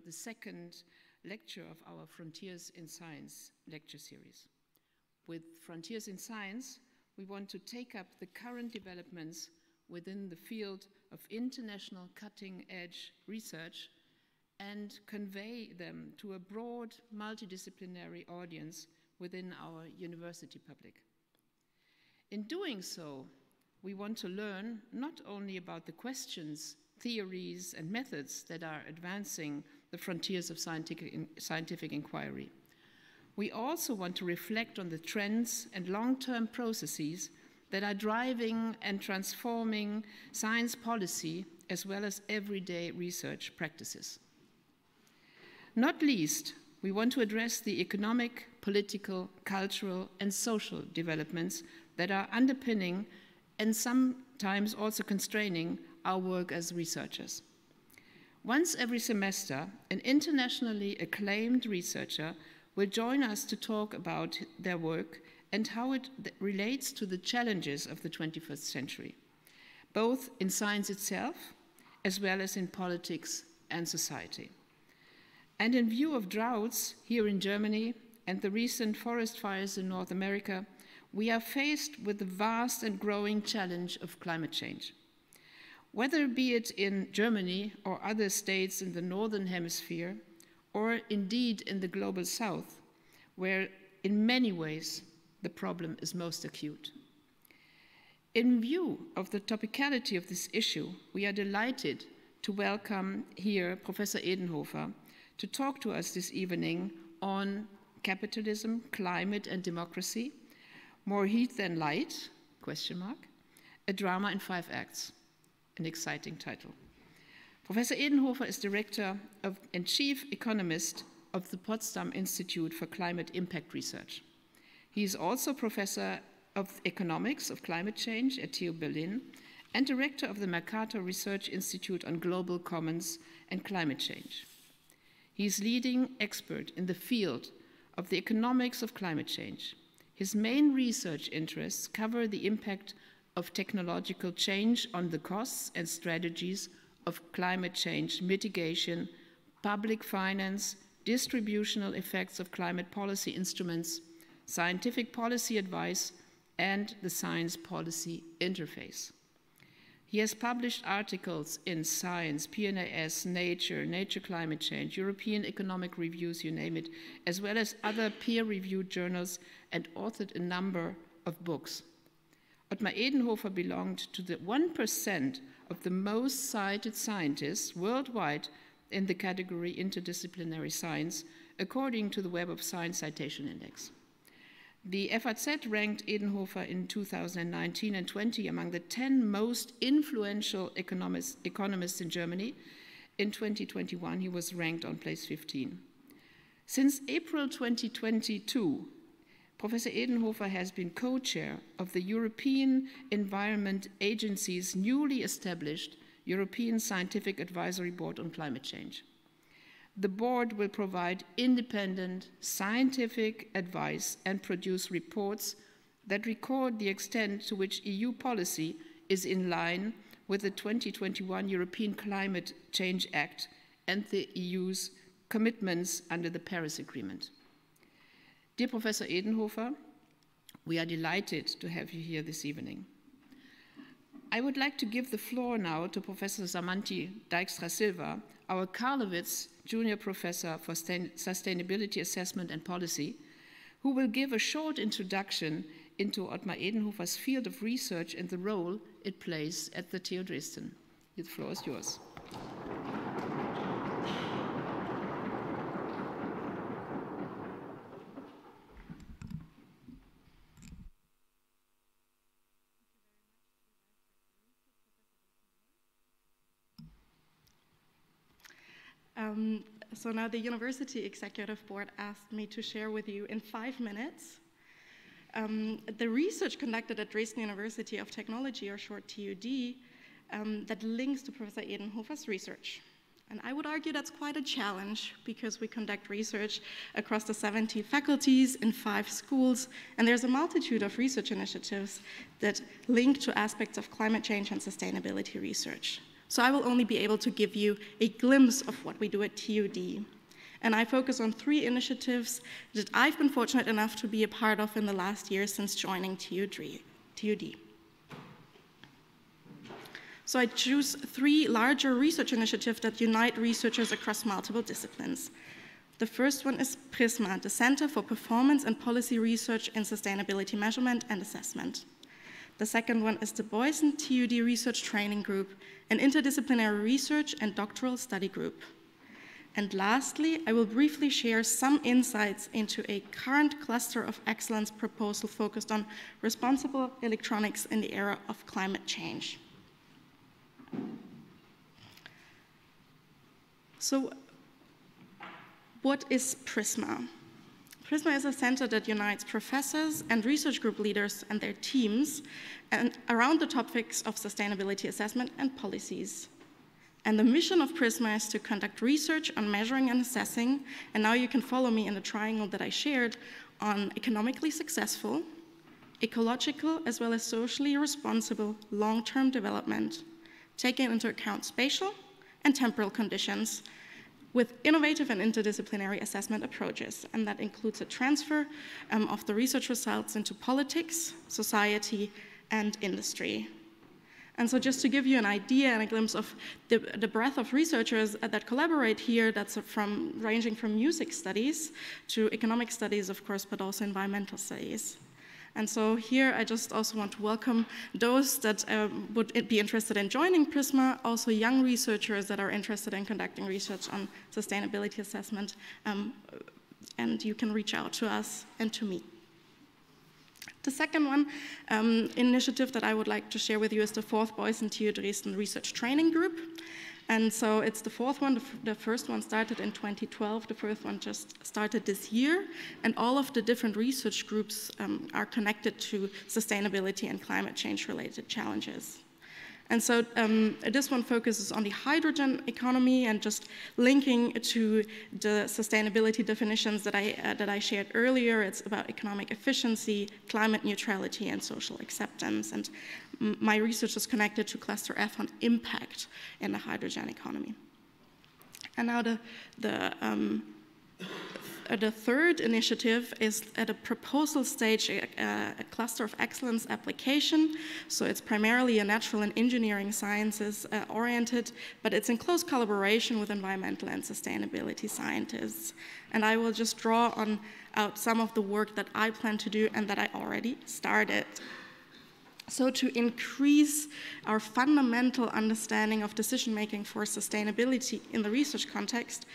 the second lecture of our Frontiers in Science lecture series. With Frontiers in Science, we want to take up the current developments within the field of international cutting-edge research and convey them to a broad multidisciplinary audience within our university public. In doing so, we want to learn not only about the questions, theories, and methods that are advancing the frontiers of scientific inquiry. We also want to reflect on the trends and long-term processes that are driving and transforming science policy as well as everyday research practices. Not least, we want to address the economic, political, cultural, and social developments that are underpinning and sometimes also constraining our work as researchers. Once every semester, an internationally acclaimed researcher will join us to talk about their work and how it relates to the challenges of the 21st century, both in science itself as well as in politics and society. And in view of droughts here in Germany and the recent forest fires in North America, we are faced with the vast and growing challenge of climate change. Whether be it in Germany or other states in the Northern Hemisphere, or indeed in the Global South, where in many ways the problem is most acute. In view of the topicality of this issue, we are delighted to welcome here Professor Edenhofer to talk to us this evening on capitalism, climate, and democracy, more heat than light, question mark, a drama in 5 acts, an exciting title. Professor Edenhofer is Director and Chief Economist of the Potsdam Institute for Climate Impact Research. He is also Professor of Economics of Climate Change at TU Berlin and Director of the Mercator Research Institute on Global Commons and Climate Change. He is leading expert in the field of the economics of climate change. His main research interests cover the impact of technological change on the costs and strategies of climate change mitigation, public finance, distributional effects of climate policy instruments, scientific policy advice, and the science policy interface. He has published articles in Science, PNAS, Nature, Nature Climate Change, European Economic Reviews, you name it, as well as other peer-reviewed journals, and authored a number of books. Ottmar Edenhofer belonged to the 1% of the most cited scientists worldwide in the category interdisciplinary science, according to the Web of Science Citation Index. The FAZ ranked Edenhofer in 2019 and 20 among the 10 most influential economists in Germany. In 2021, he was ranked on place 15. Since April 2022, Professor Edenhofer has been co-chair of the European Environment Agency's newly established European Scientific Advisory Board on Climate Change. The board will provide independent scientific advice and produce reports that record the extent to which EU policy is in line with the 2021 European Climate Change Act and the EU's commitments under the Paris Agreement. Dear Professor Edenhofer, we are delighted to have you here this evening. I would like to give the floor now to Professor Samanthi Dijkstra-Silva, our Karlovitz Junior Professor for Sustainability Assessment and Policy, who will give a short introduction into Ottmar Edenhofer's field of research and the role it plays at the TU Dresden. The floor is yours. So now the University Executive Board asked me to share with you in 5 minutes the research conducted at Dresden University of Technology, or short TUD, that links to Professor Edenhofer's research. And I would argue that's quite a challenge because we conduct research across the 70 faculties in 5 schools, and there's a multitude of research initiatives that link to aspects of climate change and sustainability research. So I will only be able to give you a glimpse of what we do at TUD. And I focus on 3 initiatives that I've been fortunate enough to be a part of in the last year since joining TUD. So I choose 3 larger research initiatives that unite researchers across multiple disciplines. The first one is PRISMA, the Center for Performance and Policy Research in Sustainability Measurement and Assessment. The second one is the Boyson TUD Research Training Group, an interdisciplinary research and doctoral study group. And lastly, I will briefly share some insights into a current cluster of excellence proposal focused on responsible electronics in the era of climate change. So, what is PRISMA? PRISMA is a center that unites professors and research group leaders and their teams around the topics of sustainability assessment and policies. And the mission of PRISMA is to conduct research on measuring and assessing, and now you can follow me in the triangle that I shared, on economically successful, ecological, as well as socially responsible long-term development, taking into account spatial and temporal conditions, with innovative and interdisciplinary assessment approaches, and that includes a transfer of the research results into politics, society, and industry. And so just to give you an idea and a glimpse of the breadth of researchers that collaborate here, that's ranging from music studies to economic studies, of course, but also environmental studies. And so here I just also want to welcome those that would be interested in joining PRISMA, also young researchers that are interested in conducting research on sustainability assessment, and you can reach out to us and to me. The second one, initiative that I would like to share with you is the 4th Boyson TU Dresden Research Training Group. And so it's the 4th one. The first one started in 2012. The 1st one just started this year. And all of the different research groups are connected to sustainability and climate change related challenges. And so this one focuses on the hydrogen economy and just linking to the sustainability definitions that I shared earlier. It's about economic efficiency, climate neutrality, and social acceptance. And my research is connected to Cluster F on impact in the hydrogen economy. And now the third initiative is at a proposal stage, a cluster of excellence application. So it's primarily a natural and engineering sciences oriented, but it's in close collaboration with environmental and sustainability scientists. And I will just draw out some of the work that I plan to do and that I already started. So to increase our fundamental understanding of decision-making for sustainability in the research context,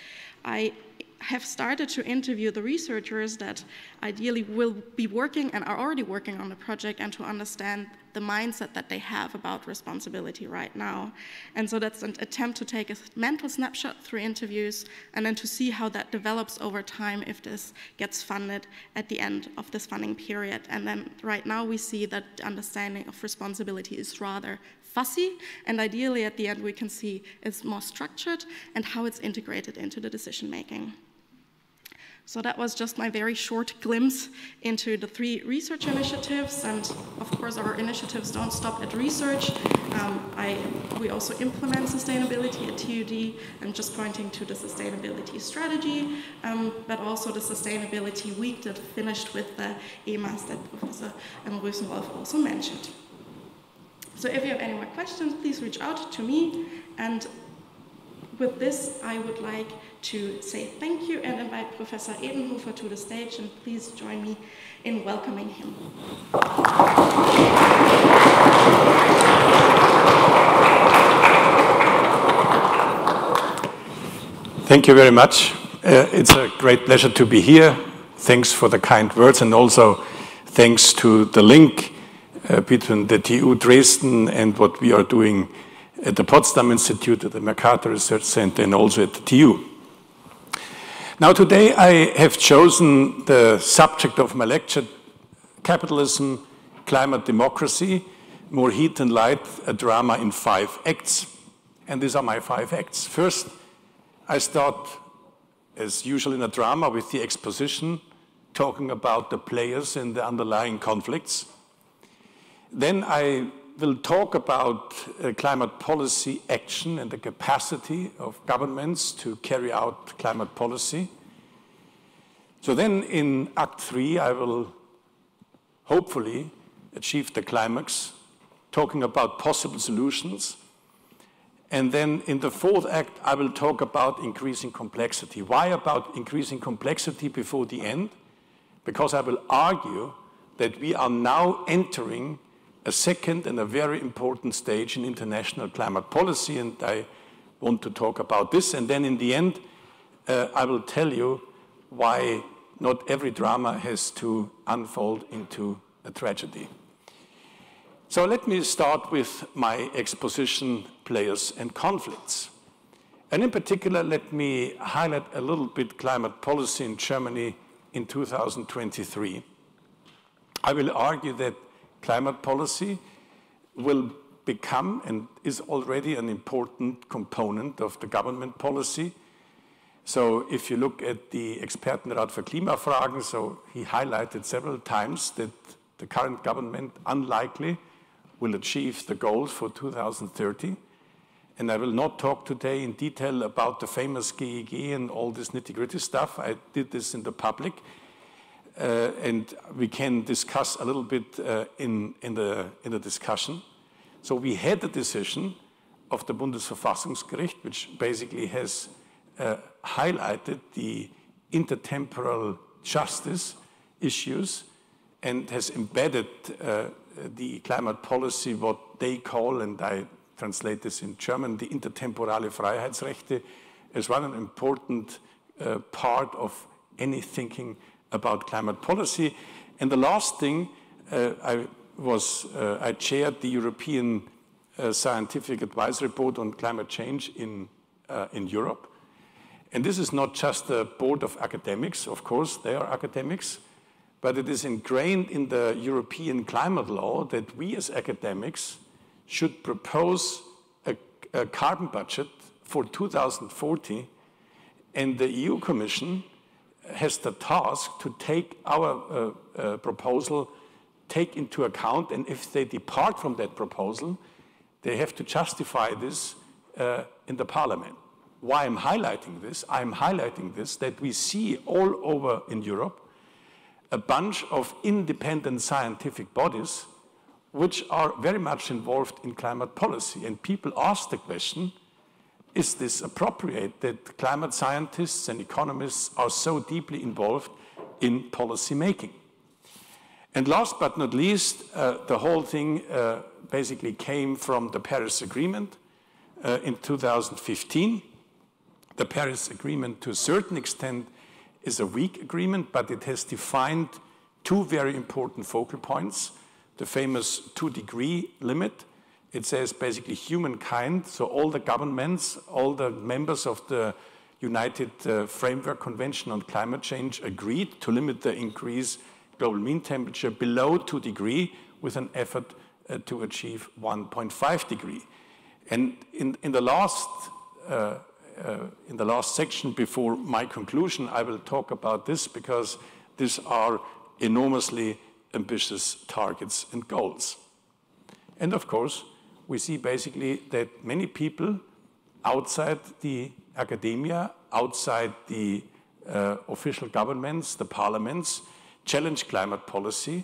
I have started to interview the researchers that ideally will be working and are already working on the project, and to understand the mindset that they have about responsibility right now. And so that's an attempt to take a mental snapshot through interviews and then to see how that develops over time if this gets funded at the end of this funding period. And then right now we see that the understanding of responsibility is rather fussy, and ideally at the end we can see it's more structured and how it's integrated into the decision making. So that was just my very short glimpse into the 3 research initiatives, and of course our initiatives don't stop at research. We also implement sustainability at TUD. I'm just pointing to the sustainability strategy, but also the sustainability week that finished with the EMAs that Professor Rosenwolf also mentioned. So if you have any more questions, please reach out to me. And with this, I would like to say thank you and invite Professor Edenhofer to the stage, and please join me in welcoming him. Thank you very much. It's a great pleasure to be here. Thanks for the kind words, and also thanks to the link between the TU Dresden and what we are doing at the Potsdam Institute, at the Mercator Research Center, and also at the TU. Now today I have chosen the subject of my lecture, Capitalism, Climate Democracy, More Heat and Light, a drama in 5 acts. And these are my 5 acts. First, I start, as usual in a drama, with the exposition, talking about the players and the underlying conflicts. Then I will talk about climate policy action and the capacity of governments to carry out climate policy. So then in Act 3, I will hopefully achieve the climax, talking about possible solutions. And then in the 4th Act, I will talk about increasing complexity. Why about increasing complexity before the end? Because I will argue that we are now entering a second and a very important stage in international climate policy, and I want to talk about this. And then in the end, I will tell you why not every drama has to unfold into a tragedy. So let me start with my exposition, players and conflicts. And in particular, let me highlight a little bit climate policy in Germany in 2023. I will argue that climate policy will become and is already an important component of the government policy. So if you look at the Expertenrat für Klimafragen, so he highlighted several times that the current government unlikely will achieve the goals for 2030. And I will not talk today in detail about the famous GEG and all this nitty-gritty stuff. I did this in the public. And we can discuss a little bit in the discussion. So we had the decision of the Bundesverfassungsgericht, which basically has highlighted the intertemporal justice issues and has embedded the climate policy, what they call, and I translate this in German, the intertemporale Freiheitsrechte, as one an important part of any thinking about climate policy. And the last thing, I chaired the European Scientific Advisory Board on Climate Change in Europe. And this is not just a board of academics, of course, they are academics, but it is ingrained in the European climate law that we as academics should propose a carbon budget for 2040, and the EU Commission has the task to take our proposal, take into account, and if they depart from that proposal, they have to justify this in the parliament. Why I'm highlighting this? I'm highlighting this that we see all over in Europe a bunch of independent scientific bodies which are very much involved in climate policy. And people ask the question, is this appropriate that climate scientists and economists are so deeply involved in policy making? And last but not least, the whole thing basically came from the Paris Agreement in 2015. The Paris Agreement, to a certain extent, is a weak agreement, but it has defined two very important focal points. The famous 2-degree limit. It says basically humankind, so all the governments, all the members of the United Framework Convention on Climate Change agreed to limit the increase global mean temperature below 2 degrees with an effort to achieve 1.5 degree. And in the last section before my conclusion, I will talk about this because these are enormously ambitious targets and goals. And of course, we see basically that many people outside the academia, outside the official governments, the parliaments, challenge climate policy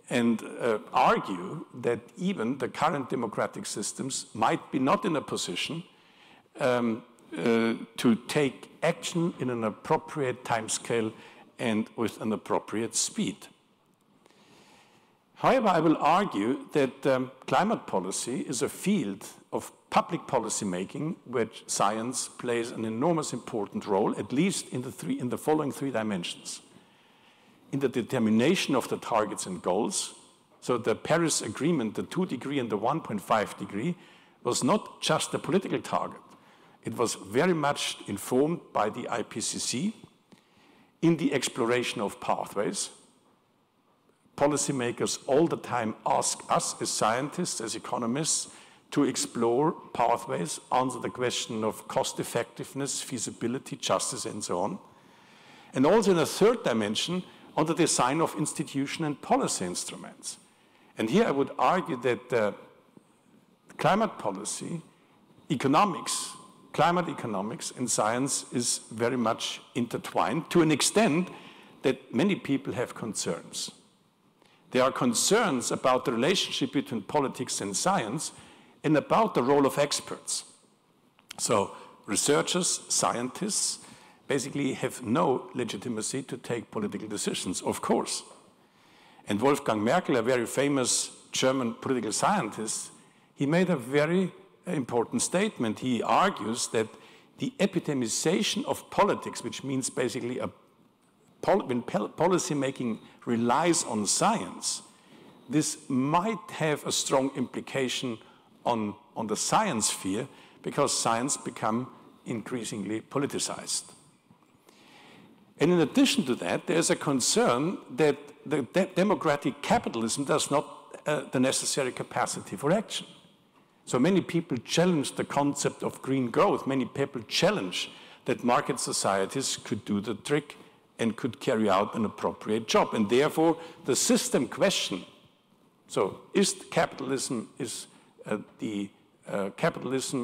and argue that even the current democratic systems might be not in a position to take action in an appropriate timescale and with an appropriate speed. However, I will argue that climate policy is a field of public policy making which science plays an enormous important role, at least in the following three dimensions. In the determination of the targets and goals, so the Paris Agreement, the 2 degree and the 1.5 degree, was not just a political target. It was very much informed by the IPCC in the exploration of pathways. Policymakers all the time ask us as scientists, as economists, to explore pathways, answer the question of cost effectiveness, feasibility, justice, and so on. And also in a third dimension, on the design of institution and policy instruments. And here I would argue that climate policy, economics, climate economics and science is very much intertwined to an extent that many people have concerns. There are concerns about the relationship between politics and science and about the role of experts. So researchers, scientists, basically have no legitimacy to take political decisions, of course. And Wolfgang Merkel, a very famous German political scientist, he made a very important statement. He argues that the epitomization of politics, which means basically when policy making relies on science, this might have a strong implication on the science sphere because science becomes increasingly politicized. And in addition to that, there's a concern that the democratic capitalism does not the necessary capacity for action. So many people challenge the concept of green growth. Many people challenge that market societies could do the trick and could carry out an appropriate job. And therefore, the system question, so is capitalism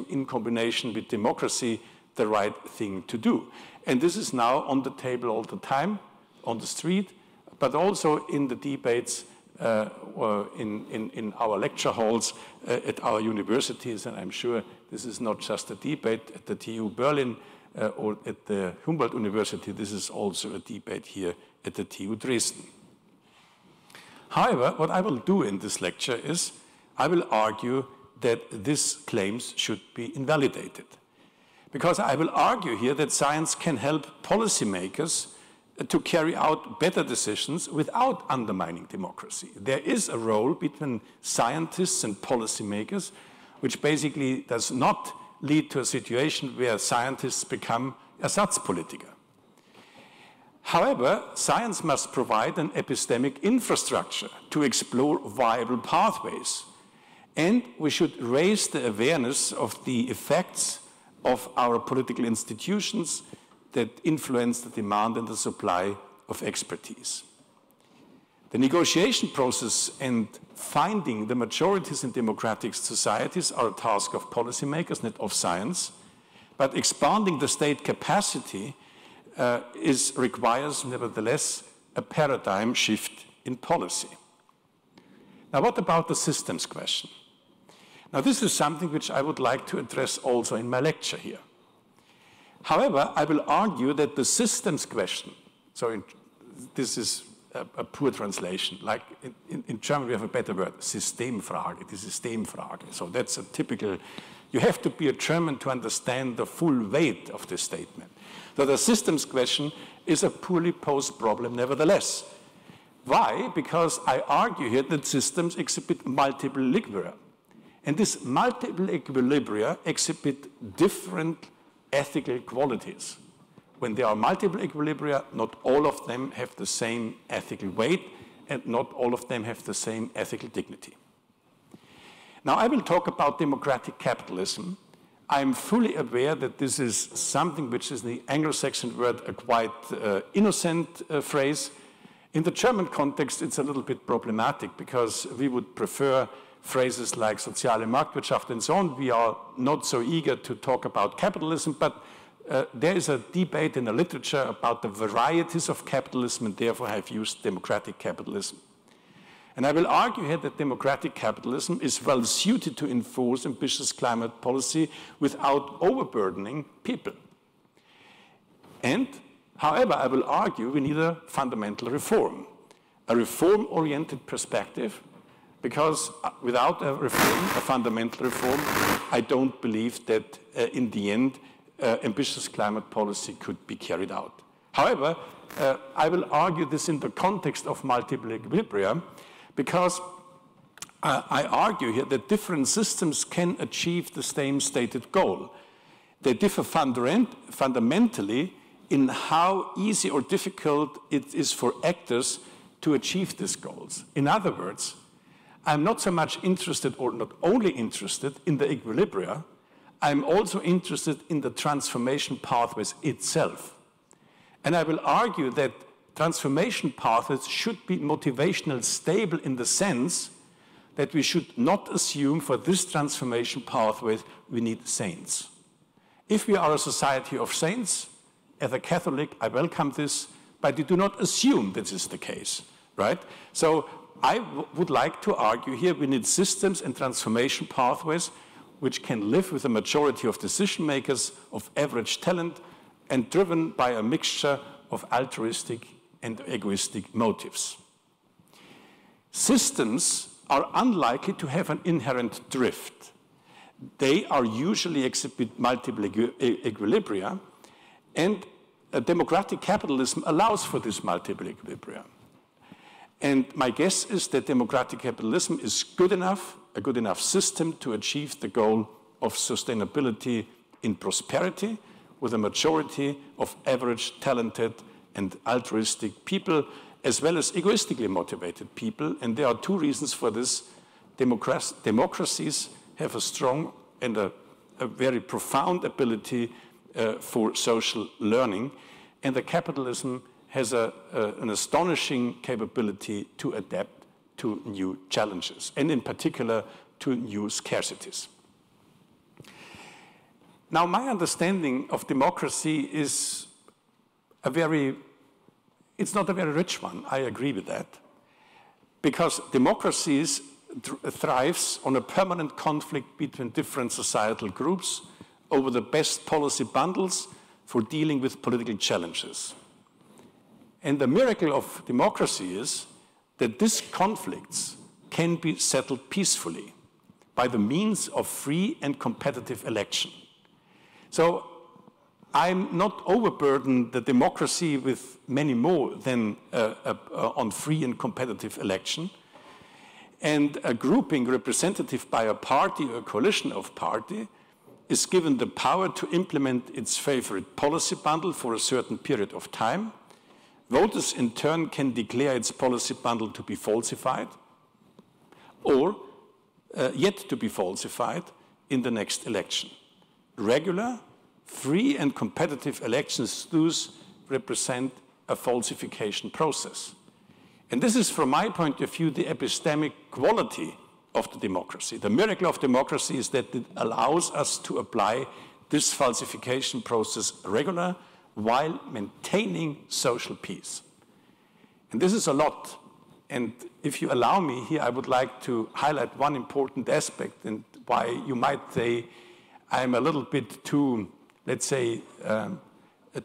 in combination with democracy the right thing to do? And this is now on the table all the time, on the street, but also in the debates in our lecture halls at our universities. And I'm sure this is not just a debate at the TU Berlin or at the Humboldt University. This is also a debate here at the TU Dresden. However, what I will do in this lecture is I will argue that these claims should be invalidated. Because I will argue here that science can help policymakers to carry out better decisions without undermining democracy. There is a role between scientists and policymakers, which basically does not lead to a situation where scientists become Ersatzpolitiker. However, science must provide an epistemic infrastructure to explore viable pathways. And we should raise the awareness of the effects of our political institutions that influence the demand and the supply of expertise. The negotiation process and finding the majorities in democratic societies are a task of policymakers, not of science. But expanding the state capacity requires, nevertheless, a paradigm shift in policy. Now, what about the systems question? Now, this is something which I would like to address also in my lecture here. However, I will argue that the systems question, this is a poor translation, like in German we have a better word, Systemfrage, die Systemfrage. So that's a typical, you have to be a German to understand the full weight of this statement. So the systems question is a poorly posed problem nevertheless. Why? Because I argue here that systems exhibit multiple equilibria. And these multiple equilibria exhibit different ethical qualities. When there are multiple equilibria, not all of them have the same ethical weight, and not all of them have the same ethical dignity. Now, I will talk about democratic capitalism. I'm fully aware that this is something which is in the Anglo-Saxon word a quite innocent phrase. In the German context, it's a little bit problematic because we would prefer phrases like soziale Marktwirtschaft and so on. We are not so eager to talk about capitalism, but there is a debate in the literature about the varieties of capitalism, and therefore have used democratic capitalism. And I will argue here that democratic capitalism is well suited to enforce ambitious climate policy without overburdening people. And, however, I will argue we need a fundamental reform, a reform-oriented perspective, because without a reform, a fundamental reform, I don't believe that in the end ambitious climate policy could be carried out. However, I will argue this in the context of multiple equilibria, because I argue here that different systems can achieve the same stated goal. They differ fundamentally in how easy or difficult it is for actors to achieve these goals. In other words, I'm not so much interested, or not only interested, in the equilibria, I'm also interested in the transformation pathways itself. And I will argue that transformation pathways should be motivational stable in the sense that we should not assume for this transformation pathway we need saints. If we are a society of saints, as a Catholic, I welcome this, but you do not assume this is the case, right? So I would like to argue here we need systems and transformation pathways which can live with a majority of decision makers of average talent and driven by a mixture of altruistic and egoistic motives. Systems are unlikely to have an inherent drift. They are usually exhibit multiple equilibria, and a democratic capitalism allows for this multiple equilibria. And my guess is that democratic capitalism is good enough, a good enough system to achieve the goal of sustainability in prosperity with a majority of average, talented, and altruistic people, as well as egoistically motivated people. And there are two reasons for this. Democracies have a strong and a very profound ability for social learning, and the capitalism has an astonishing capability to adapt to new challenges, and in particular to new scarcities. Now, my understanding of democracy is it's not a very rich one, I agree with that, because democracies thrives on a permanent conflict between different societal groups over the best policy bundles for dealing with political challenges. And the miracle of democracy is that these conflicts can be settled peacefully by the means of free and competitive election. So I'm not overburdened the democracy with many more than on free and competitive election. And a grouping representative by a party or a coalition of parties is given the power to implement its favorite policy bundle for a certain period of time. Voters in turn can declare its policy bundle to be falsified or yet to be falsified in the next election. Regular, free and competitive elections thus represent a falsification process. And this is, from my point of view, the epistemic quality of the democracy. The miracle of democracy is that it allows us to apply this falsification process regular while maintaining social peace. And this is a lot. And if you allow me here, I would like to highlight one important aspect and why you might say I'm a little bit too, let's say,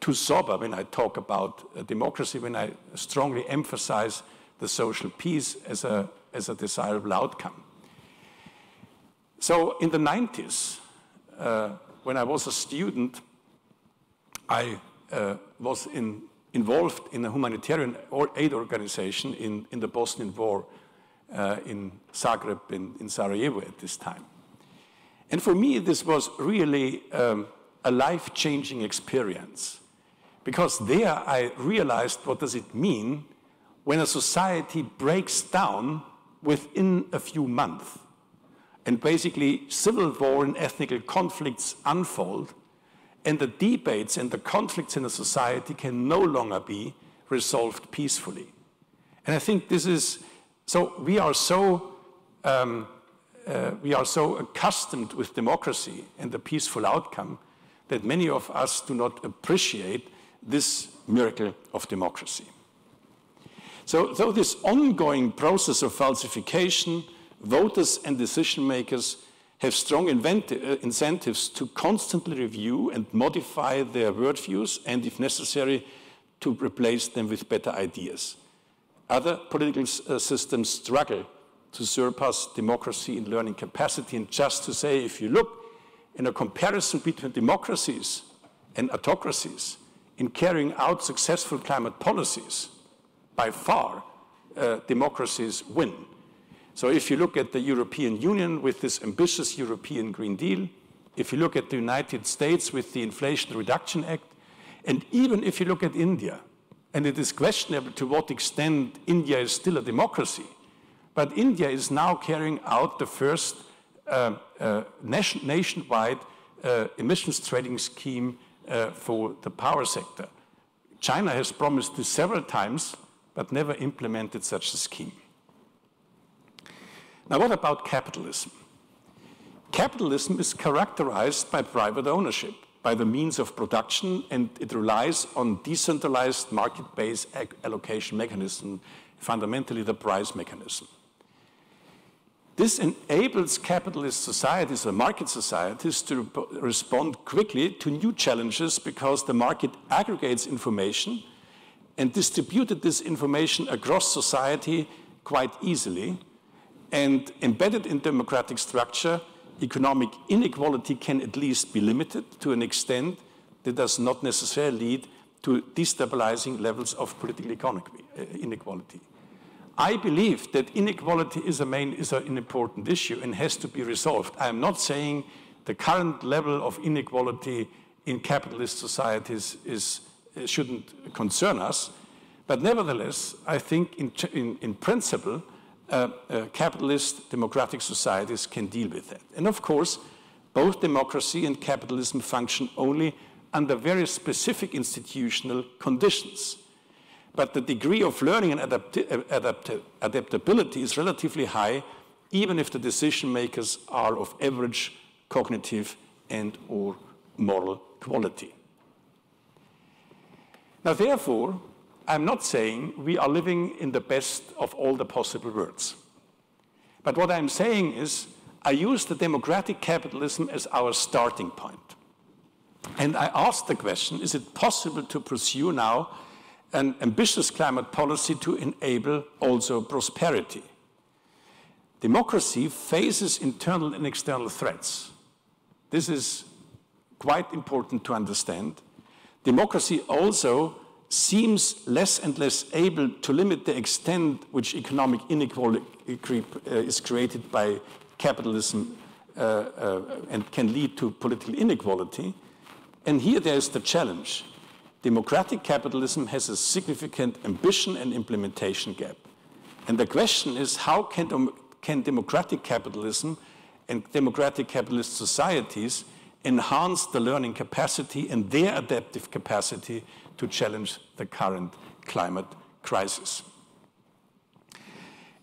too sober when I talk about democracy, when I strongly emphasize the social peace as a desirable outcome. So in the 90s, when I was a student, I was involved in a humanitarian aid organization in the Bosnian War in Zagreb, in Sarajevo at this time. And for me, this was really a life-changing experience, because there I realized what does it mean when a society breaks down within a few months and basically civil war and ethnic conflicts unfold, and the debates and the conflicts in a society can no longer be resolved peacefully. And I think this is, so we are so accustomed with democracy and the peaceful outcome that many of us do not appreciate this miracle of democracy. So though this ongoing process of falsification, voters and decision makers have strong incentives to constantly review and modify their worldviews and, if necessary, to replace them with better ideas. Other political systems struggle to surpass democracy in learning capacity. And just to say, if you look in a comparison between democracies and autocracies in carrying out successful climate policies, by far, democracies win. So if you look at the European Union with this ambitious European Green Deal, if you look at the United States with the Inflation Reduction Act, and even if you look at India, and it is questionable to what extent India is still a democracy, but India is now carrying out the first nationwide emissions trading scheme for the power sector. China has promised this several times, but never implemented such a scheme. Now, what about capitalism? Capitalism is characterized by private ownership, by the means of production, and it relies on decentralized market-based allocation mechanism, fundamentally the price mechanism. This enables capitalist societies or market societies to respond quickly to new challenges because the market aggregates information and distributed this information across society quite easily. And embedded in democratic structure, economic inequality can at least be limited to an extent that does not necessarily lead to destabilizing levels of political inequality. I believe that inequality is an important issue and has to be resolved. I am not saying the current level of inequality in capitalist societies shouldn't concern us, but nevertheless, I think in principle, capitalist democratic societies can deal with that. And of course, both democracy and capitalism function only under very specific institutional conditions. But the degree of learning and adaptability is relatively high, even if the decision makers are of average cognitive and or moral quality. Now, therefore, I'm not saying we are living in the best of all the possible worlds. But what I'm saying is I use the democratic capitalism as our starting point. And I ask the question, is it possible to pursue now an ambitious climate policy to enable also prosperity? Democracy faces internal and external threats. This is quite important to understand. Democracy also seems less and less able to limit the extent which economic inequality is created by capitalism and can lead to political inequality. And here there's the challenge. Democratic capitalism has a significant ambition and implementation gap. And the question is, how can democratic capitalism and democratic capitalist societies enhance the learning capacity and their adaptive capacity to challenge the current climate crisis?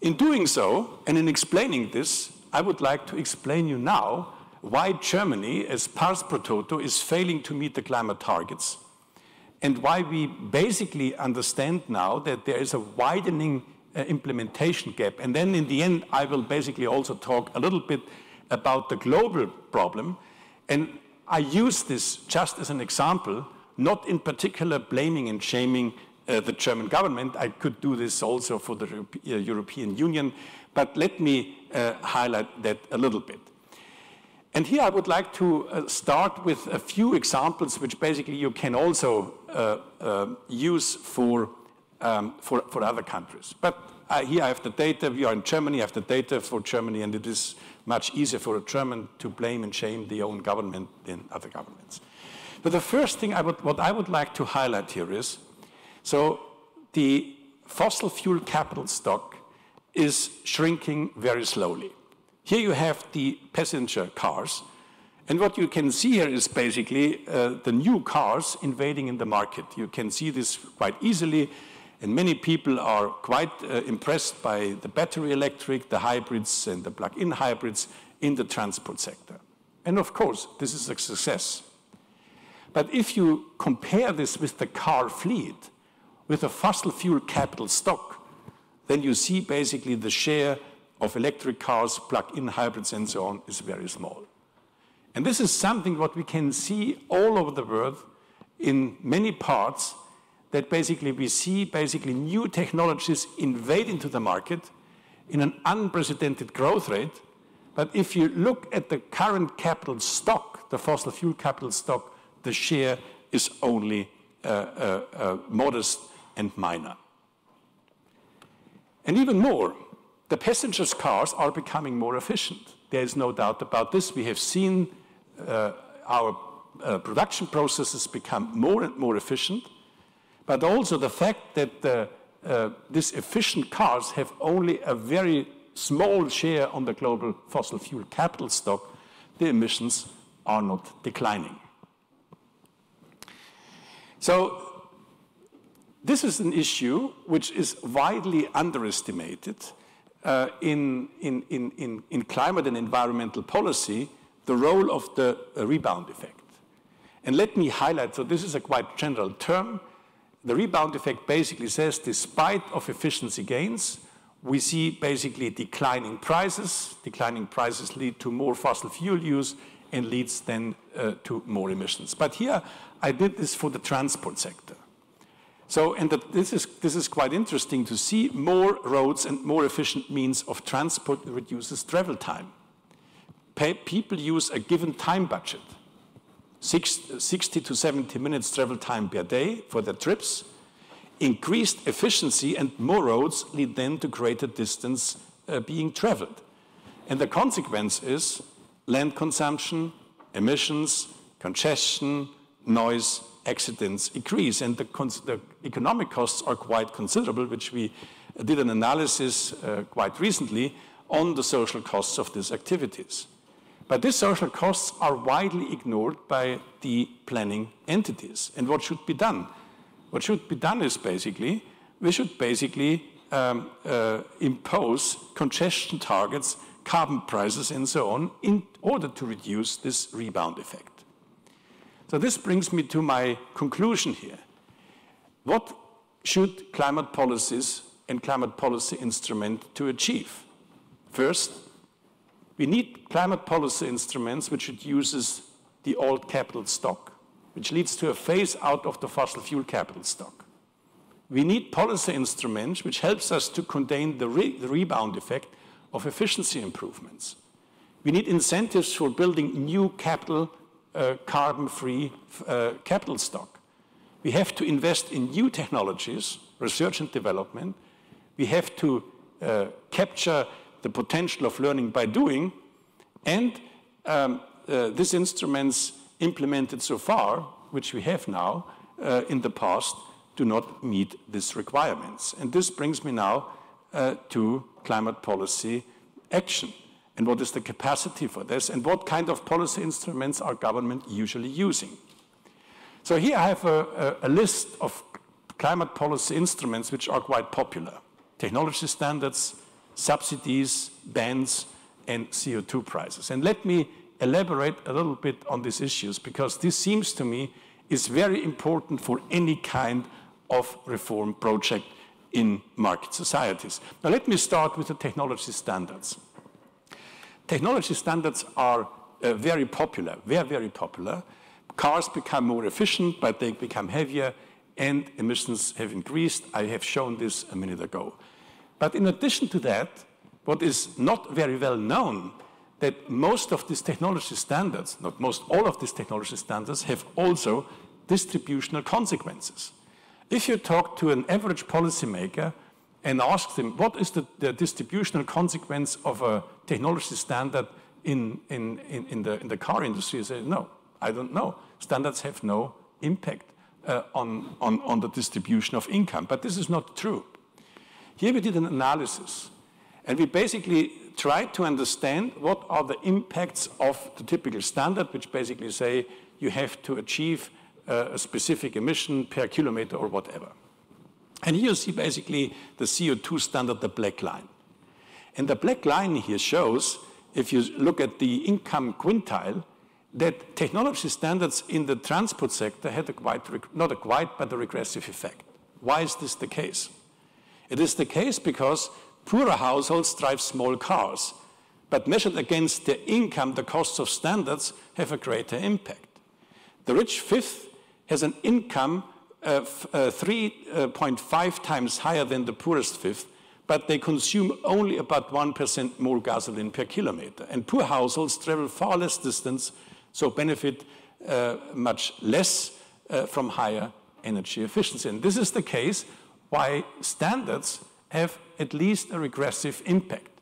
In doing so, and in explaining this, I would like to explain you now why Germany, as pars pro toto, is failing to meet the climate targets, and why we basically understand now that there is a widening implementation gap. And then in the end, I will basically also talk a little bit about the global problem. And I use this just as an example, not in particular blaming and shaming the German government. I could do this also for the European Union, but let me highlight that a little bit. And here I would like to start with a few examples which basically you can also use for other countries. But here I have the data. We are in Germany. I have the data for Germany, and it is much easier for a German to blame and shame their own government than other governments. But the first thing what I would like to highlight here is, so the fossil fuel capital stock is shrinking very slowly. Here you have the passenger cars, and what you can see here is basically the new cars invading in the market. You can see this quite easily, and many people are quite impressed by the battery electric, the hybrids, and the plug-in hybrids in the transport sector. And of course, this is a success. But if you compare this with the car fleet, with a fossil fuel capital stock, then you see basically the share of electric cars, plug-in hybrids, and so on is very small. And this is something what we can see all over the world in many parts, that basically we see basically new technologies invade into the market in an unprecedented growth rate. But if you look at the current capital stock, the fossil fuel capital stock, the share is only modest and minor. And even more, the passenger cars are becoming more efficient. There is no doubt about this. We have seen our production processes become more and more efficient, but also the fact that these efficient cars have only a very small share on the global fossil fuel capital stock, the emissions are not declining. So this is an issue which is widely underestimated. in climate and environmental policy the role of the rebound effect. And let me highlight, so this is a quite general term. The rebound effect basically says, despite of efficiency gains, we see basically declining prices. Declining prices lead to more fossil fuel use and leads then to more emissions. But here, I did this for the transport sector. So, and this is quite interesting to see. More roads and more efficient means of transport reduces travel time. People use a given time budget, 60 to 70 minutes travel time per day for their trips. Increased efficiency and more roads lead then to greater distance being traveled. And the consequence is land consumption, emissions, congestion, noise, accidents increase. And the economic costs are quite considerable, which we did an analysis quite recently on the social costs of these activities. But these social costs are widely ignored by the planning entities. And what should be done? What should be done is basically, we should basically impose congestion targets, carbon prices, and so on, in order to reduce this rebound effect. So this brings me to my conclusion here. What should climate policies and climate policy instrument to achieve? First, we need climate policy instruments which reduces the old capital stock, which leads to a phase out of the fossil fuel capital stock. We need policy instruments which helps us to contain the rebound effect of efficiency improvements. We need incentives for building new capital, carbon-free capital stock. We have to invest in new technologies, research and development. We have to capture the potential of learning by doing, and these instruments implemented so far, which we have now in the past, do not meet these requirements. And this brings me now to climate policy action. And what is the capacity for this? And what kind of policy instruments are government usually using? So here I have a list of climate policy instruments which are quite popular. Technology standards, subsidies, bans, and CO2 prices. And let me elaborate a little bit on these issues, because this seems to me is very important for any kind of reform project in market societies. Now let me start with the technology standards. Technology standards are very popular, very popular. Cars become more efficient, but they become heavier, and emissions have increased. I have shown this a minute ago. But in addition to that, what is not very well known, that most of these technology standards, not most, all of these technology standards have also distributional consequences. If you talk to an average policymaker and ask them, what is the distributional consequence of a technology standard in the car industry, they say, no, I don't know. Standards have no impact on the distribution of income. But this is not true. Here we did an analysis, and we basically tried to understand what are the impacts of the typical standard, which basically say you have to achieve a specific emission per kilometer or whatever. And here you see basically the CO2 standard, the black line. And the black line here shows, if you look at the income quintile, that technology standards in the transport sector had not a quite, but a regressive effect. Why is this the case? It is the case because poorer households drive small cars, but measured against their income, the costs of standards have a greater impact. The rich fifth has an income 3.5 times higher than the poorest fifth, but they consume only about 1% more gasoline per kilometer. And poor households travel far less distance, so benefit much less from higher energy efficiency. And this is the case why standards have at least a regressive impact.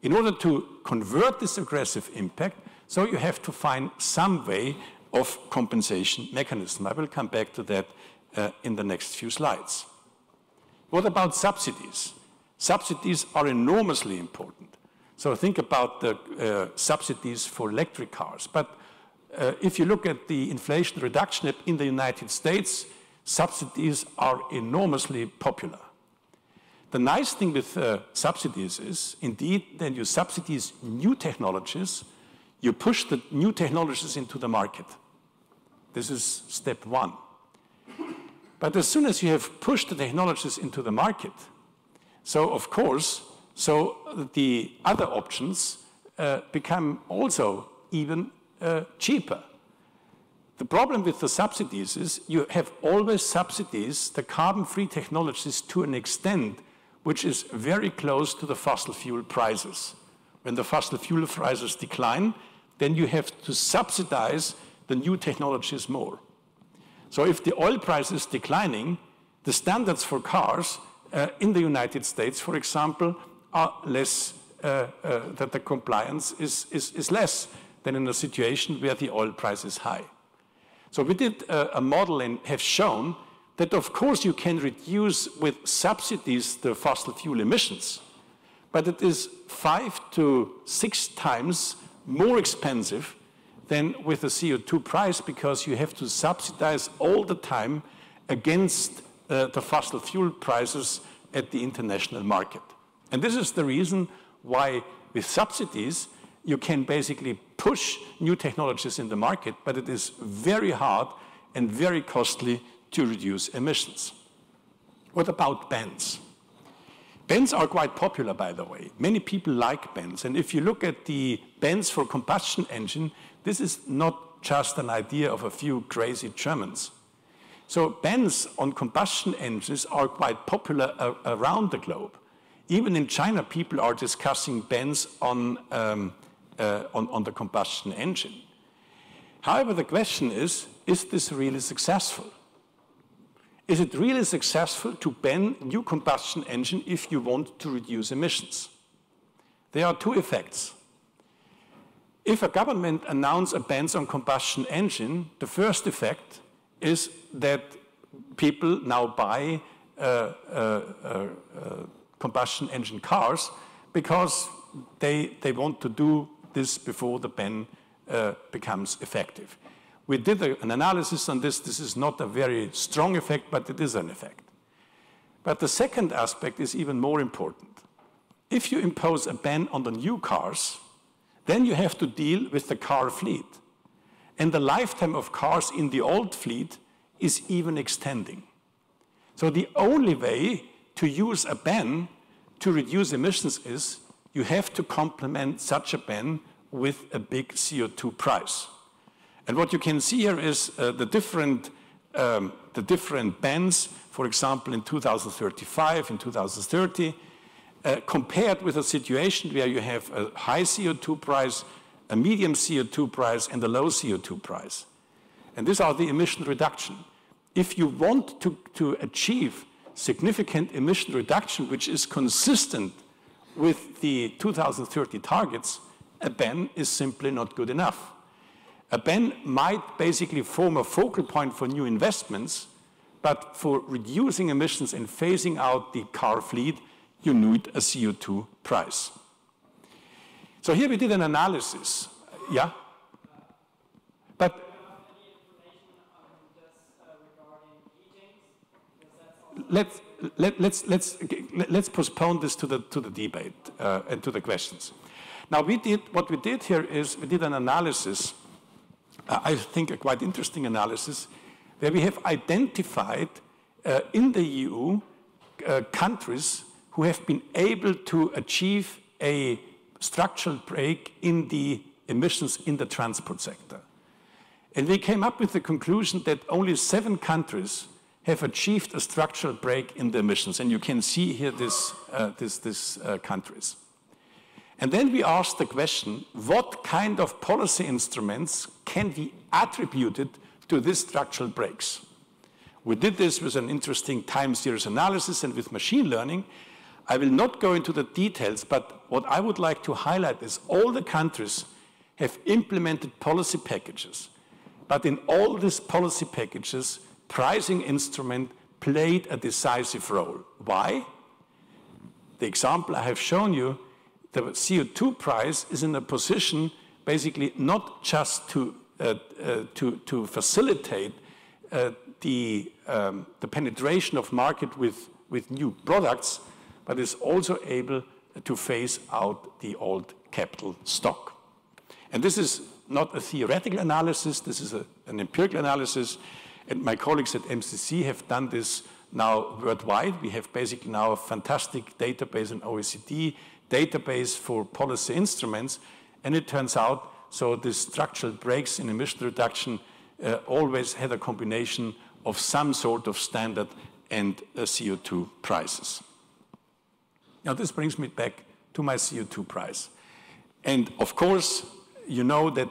In order to convert this regressive impact, so you have to find some way of compensation mechanism. I will come back to that in the next few slides. What about subsidies? Subsidies are enormously important. So think about the subsidies for electric cars. But if you look at the Inflation Reduction in the United States, subsidies are enormously popular. The nice thing with subsidies is, indeed, then you subsidize new technologies, you push the new technologies into the market. This is step one. But as soon as you have pushed the technologies into the market, so of course, the other options become also even cheaper. The problem with the subsidies is you have always subsidies the carbon-free technologies to an extent which is very close to the fossil fuel prices. When the fossil fuel prices decline, then you have to subsidize the new technologies more. So if the oil price is declining, the standards for cars in the United States, for example, are less, that the compliance is less than in a situation where the oil price is high. So we did a model and have shown that of course you can reduce with subsidies the fossil fuel emissions, but it is 5 to 6 times more expensive than with the CO2 price, because you have to subsidize all the time against the fossil fuel prices at the international market. And this is the reason why with subsidies you can basically push new technologies in the market, but it is very hard and very costly to reduce emissions. What about bans? Bans are quite popular, by the way. Many people like bans. And if you look at the bans for combustion engine, this is not just an idea of a few crazy Germans. So bans on combustion engines are quite popular around the globe. Even in China, people are discussing bans on the combustion engine. However, the question is this really successful? Is it really successful to ban new combustion engine if you want to reduce emissions? There are two effects. If a government announces a ban on combustion engine, the first effect is that people now buy combustion engine cars because they want to do this before the ban becomes effective. We did an analysis on this. This is not a very strong effect, but it is an effect. But the second aspect is even more important. If you impose a ban on the new cars, then you have to deal with the car fleet. And the lifetime of cars in the old fleet is even extending. So the only way to use a ban to reduce emissions is you have to complement such a ban with a big CO2 price. And what you can see here is the different bans, for example, in 2035, in 2030, compared with a situation where you have a high CO2 price, a medium CO2 price, and a low CO2 price. And these are the emission reduction. If you want to achieve significant emission reduction, which is consistent with the 2030 targets, a ban is simply not good enough. A ban might basically form a focal point for new investments, but for reducing emissions and phasing out the car fleet, you need a CO2 price. So here we did an analysis. Yeah? But let's postpone this to the debate and to the questions. Now what we did here is we did an analysis, I think a quite interesting analysis, where we have identified in the EU countries who have been able to achieve a structural break in the emissions in the transport sector. And we came up with the conclusion that only 7 countries have achieved a structural break in the emissions. And you can see here these countries. And then we asked the question, what kind of policy instruments can be attributed to these structural breaks? We did this with an interesting time series analysis and with machine learning. I will not go into the details, but what I would like to highlight is all the countries have implemented policy packages. But in all these policy packages, pricing instrument played a decisive role. Why? The example I have shown you, the CO2 price is in a position basically not just to facilitate the penetration of market with new products, but is also able to phase out the old capital stock. And this is not a theoretical analysis, this is an empirical analysis, and my colleagues at MCC have done this now worldwide. We have basically now a fantastic database, an OECD database for policy instruments, and it turns out, so the structural breaks in emission reduction always had a combination of some sort of standard and CO2 prices. Now this brings me back to my CO2 price. And of course, you know that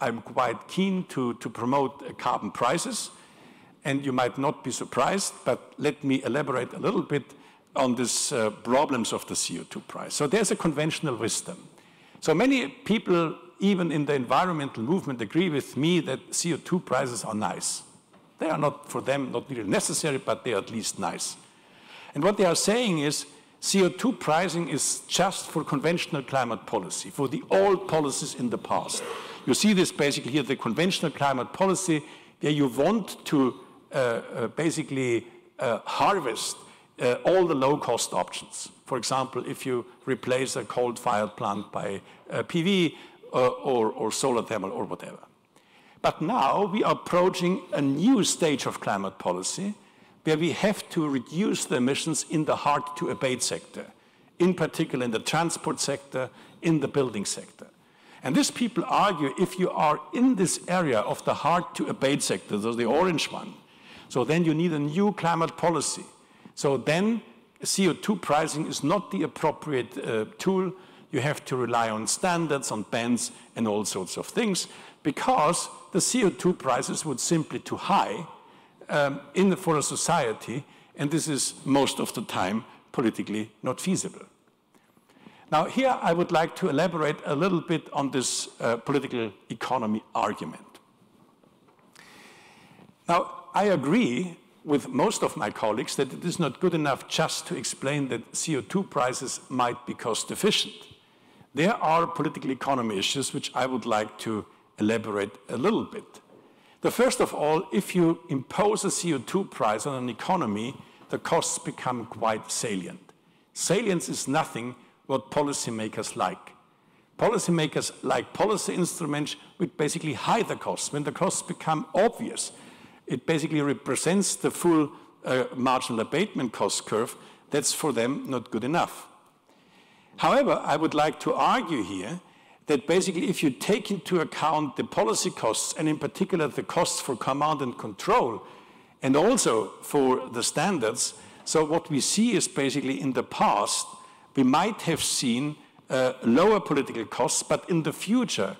I'm quite keen to promote carbon prices, and you might not be surprised, but let me elaborate a little bit on these problems of the CO2 price. So there's a conventional wisdom. So many people, even in the environmental movement, agree with me that CO2 prices are nice. They are not, for them, not really necessary, but they are at least nice. And what they are saying is CO2 pricing is just for conventional climate policy, for the old policies in the past. You see this basically here, the conventional climate policy, where you want to basically harvest all the low-cost options. For example, if you replace a coal-fired plant by PV or solar thermal or whatever. But now we are approaching a new stage of climate policy where we have to reduce the emissions in the hard-to-abate sector, in particular in the transport sector, in the building sector. And these people argue if you are in this area of the hard-to-abate sector, so the orange one, so then you need a new climate policy. So then CO2 pricing is not the appropriate tool. You have to rely on standards, on bans, and all sorts of things, because the CO2 prices would simply too high for a society, and this is most of the time politically not feasible. Now here I would like to elaborate a little bit on this political economy argument. Now I agree with most of my colleagues that it is not good enough just to explain that CO2 prices might be cost efficient. There are political economy issues which I would like to elaborate a little bit. The first of all, if you impose a CO2 price on an economy, the costs become quite salient. Salience is nothing what policymakers like. Policymakers like policy instruments which basically hide the costs. When the costs become obvious, it basically represents the full marginal abatement cost curve. That's for them not good enough. However, I would like to argue here that basically if you take into account the policy costs, and in particular the costs for command and control, and also for the standards, so what we see is basically in the past, we might have seen lower political costs, but in the future,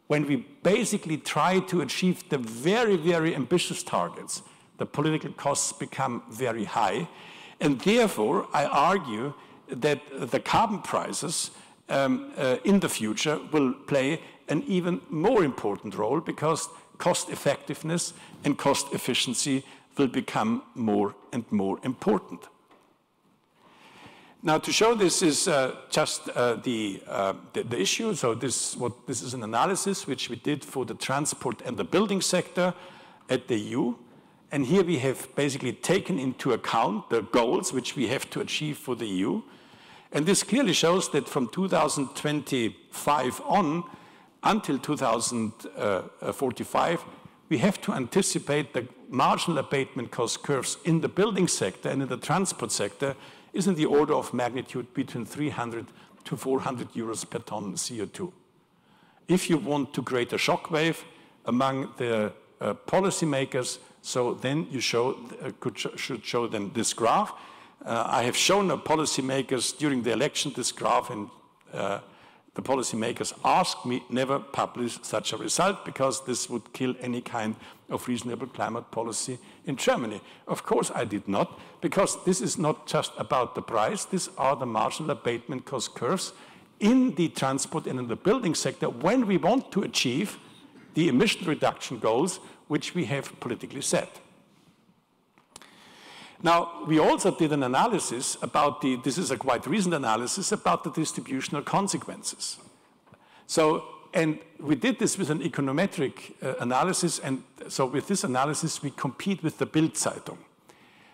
when we basically try to achieve the very, very ambitious targets, the political costs become very high. And therefore, I argue that the carbon prices in the future will play an even more important role, because cost effectiveness and cost efficiency will become more and more important. Now, to show this is just the issue. So this is an analysis which we did for the transport and the building sector at the EU. And here we have basically taken into account the goals which we have to achieve for the EU. And this clearly shows that from 2025 on until 2045, we have to anticipate the marginal abatement cost curves in the building sector and in the transport sector is in the order of magnitude between 300 to 400 euros per ton CO2. If you want to create a shockwave among the policymakers, so then you should show them this graph. I have shown the policymakers during the election this graph, and the policymakers asked me never publish such a result because this would kill any kind of reasonable climate policy in Germany. Of course I did not, because this is not just about the price, these are the marginal abatement cost curves in the transport and in the building sector when we want to achieve the emission reduction goals which we have politically set. Now, we also did an analysis about this is a quite recent analysis, about the distributional consequences. So, and we did this with an econometric analysis, and so with this analysis we compete with the Bild-Zeitung.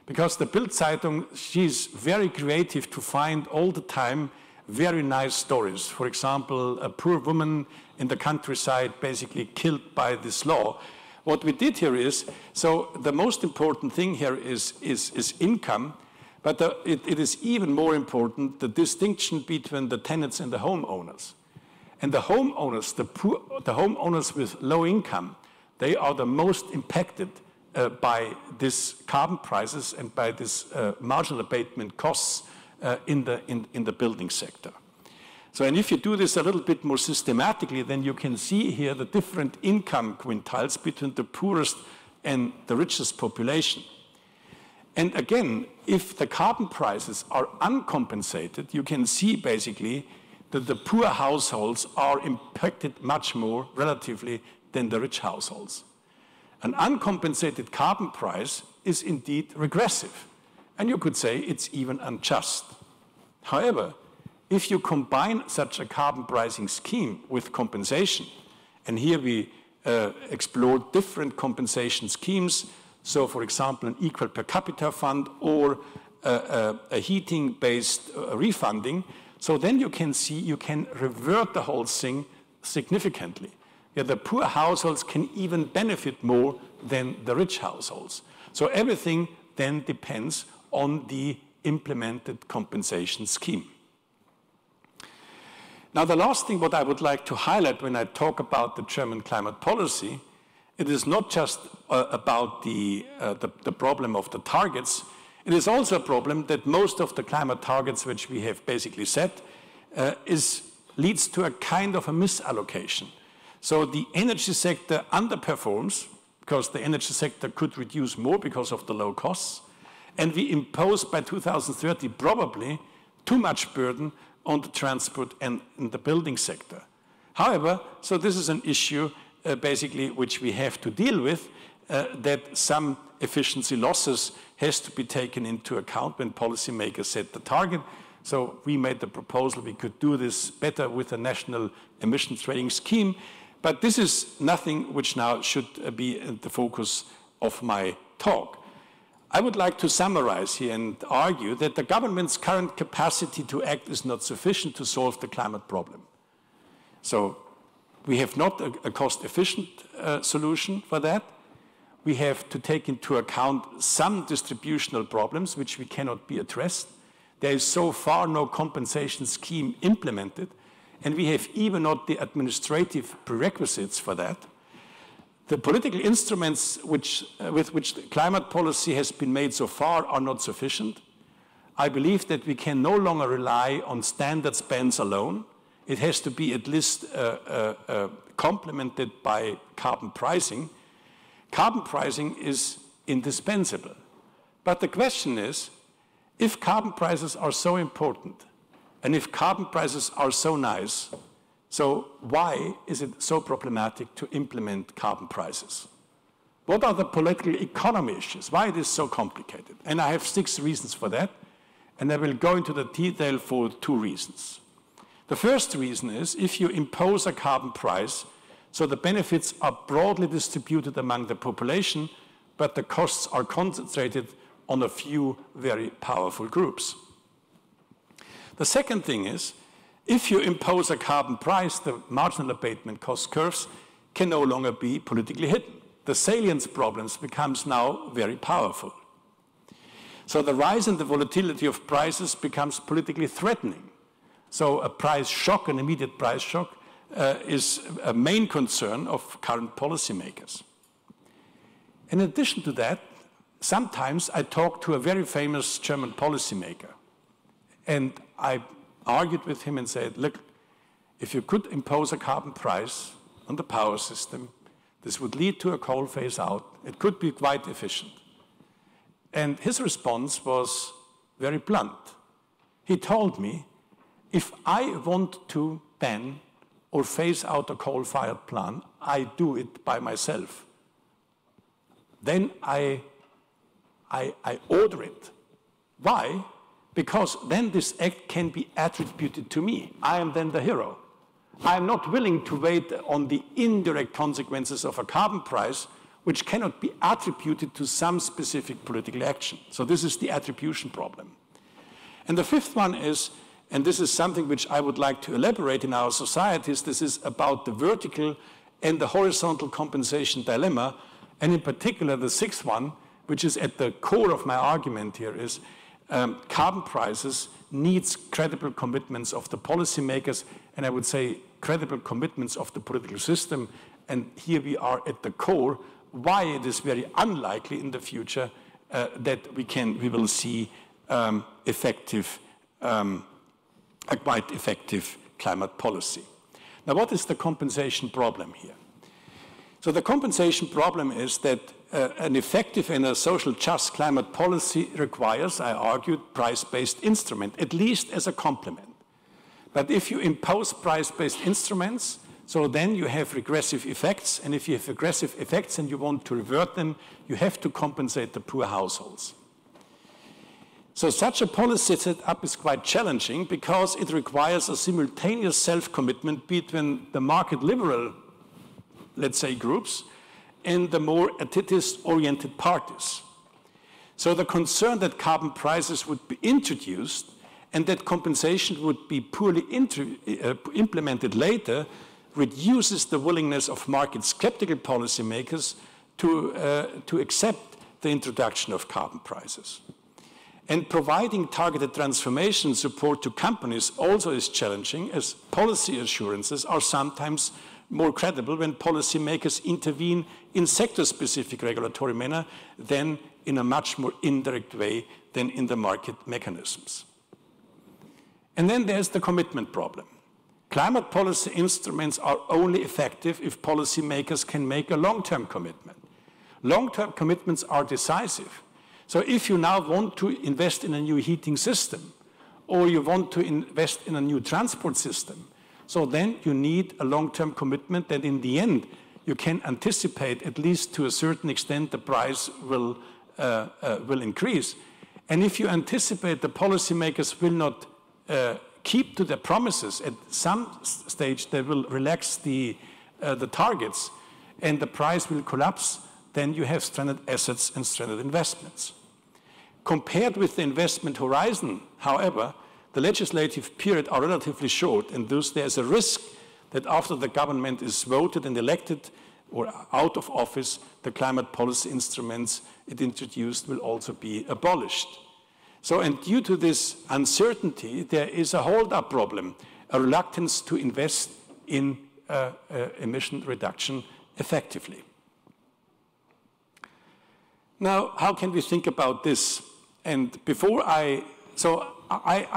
Because the Bild-Zeitung, she's very creative to find all the time very nice stories. For example, a poor woman in the countryside basically killed by this law. What we did here is, so the most important thing here is income, but it is even more important the distinction between the tenants and the homeowners. And the homeowners, the homeowners with low income, they are the most impacted by this carbon prices and by this marginal abatement costs in the building sector. So, and if you do this a little bit more systematically, then you can see here the different income quintiles between the poorest and the richest population. And again, if the carbon prices are uncompensated, you can see basically that the poor households are impacted much more relatively than the rich households. An uncompensated carbon price is indeed regressive, and you could say it's even unjust. However, if you combine such a carbon pricing scheme with compensation, and here we explore different compensation schemes, so for example, an equal per capita fund or a heating-based refunding, so then you can see you can revert the whole thing significantly. Yeah, the poor households can even benefit more than the rich households. So everything then depends on the implemented compensation scheme. Now, the last thing what I would like to highlight when I talk about the German climate policy, it is not just about the problem of the targets. It is also a problem that most of the climate targets which we have basically set leads to a kind of a misallocation. So the energy sector underperforms because the energy sector could reduce more because of the low costs. And we impose by 2030 probably too much burden on the transport and in the building sector. However, so this is an issue basically which we have to deal with, that some efficiency losses has to be taken into account when policymakers set the target. So we made the proposal we could do this better with a national emissions trading scheme, but this is nothing which now should be at the focus of my talk. I would like to summarize here and argue that the government's current capacity to act is not sufficient to solve the climate problem. So we have not a cost-efficient solution for that. We have to take into account some distributional problems which we cannot be addressed. There is so far no compensation scheme implemented, and we have even not the administrative prerequisites for that. The political instruments with which the climate policy has been made so far are not sufficient. I believe that we can no longer rely on standard spends alone. It has to be at least complemented by carbon pricing. Carbon pricing is indispensable. But the question is, if carbon prices are so important, and if carbon prices are so nice, so why is it so problematic to implement carbon prices? What are the political economy issues? Why it is so complicated? And I have 6 reasons for that, and I will go into the detail for 2 reasons. The first reason is if you impose a carbon price, so the benefits are broadly distributed among the population, but the costs are concentrated on a few very powerful groups. The second thing is, if you impose a carbon price, the marginal abatement cost curves can no longer be politically hidden. The salience problems becomes now very powerful. So the rise in the volatility of prices becomes politically threatening. So a price shock, an immediate price shock, is a main concern of current policymakers. In addition to that, sometimes I talk to a very famous German policymaker, and I argued with him and said, look, if you could impose a carbon price on the power system, this would lead to a coal phase out. It could be quite efficient. And his response was very blunt. He told me, if I want to ban or phase out a coal-fired plant, I do it by myself. Then I order it. Why? Because then this act can be attributed to me. I am then the hero. I am not willing to wait on the indirect consequences of a carbon price, which cannot be attributed to some specific political action. So this is the attribution problem. And the fifth one is, and this is something which I would like to elaborate in our societies, this is about the vertical and the horizontal compensation dilemma, and in particular the sixth one, which is at the core of my argument here, is carbon prices needs credible commitments of the policymakers, and I would say credible commitments of the political system. And here we are at the core why it is very unlikely in the future that we will see a quite effective climate policy. Now, what is the compensation problem here? So the compensation problem is that an effective and a social just climate policy requires, I argued, price-based instrument, at least as a complement. But if you impose price-based instruments, so then you have regressive effects, and if you have regressive effects and you want to revert them, you have to compensate the poor households. So such a policy setup is quite challenging because it requires a simultaneous self-commitment between the market liberal, let's say, groups and the more elitist-oriented parties. So the concern that carbon prices would be introduced and that compensation would be poorly implemented later reduces the willingness of market-skeptical policymakers to accept the introduction of carbon prices. And providing targeted transformation support to companies also is challenging, as policy assurances are sometimes more credible when policymakers intervene in sector-specific regulatory manner than in a much more indirect way than in the market mechanisms. And then there's the commitment problem. Climate policy instruments are only effective if policymakers can make a long-term commitment. Long-term commitments are decisive. So if you now want to invest in a new heating system, or you want to invest in a new transport system, so then you need a long-term commitment that in the end you can anticipate, at least to a certain extent, the price will increase. And if you anticipate the policymakers will not keep to their promises, at some stage they will relax the targets and the price will collapse, then you have stranded assets and stranded investments. Compared with the investment horizon, however, the legislative period are relatively short, and thus there is a risk that after the government is voted and elected or out of office, the climate policy instruments it introduced will also be abolished. So, and due to this uncertainty, there is a hold-up problem, a reluctance to invest in emission reduction effectively. Now, how can we think about this? And before I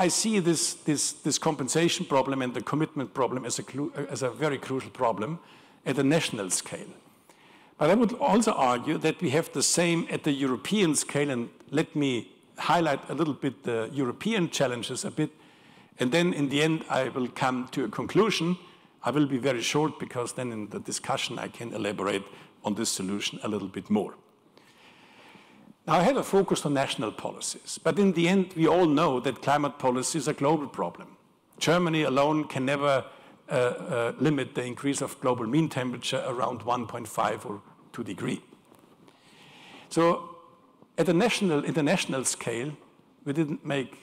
see this compensation problem and the commitment problem as a very crucial problem at a national scale. But I would also argue that we have the same at the European scale, and let me highlight a little bit the European challenges a bit, and then in the end I will come to a conclusion. I will be very short because then in the discussion I can elaborate on this solution a little bit more. Now, I have a focus on national policies, but in the end, we all know that climate policy is a global problem. Germany alone can never limit the increase of global mean temperature around 1.5 or 2 degrees. So, at the international scale, we didn't make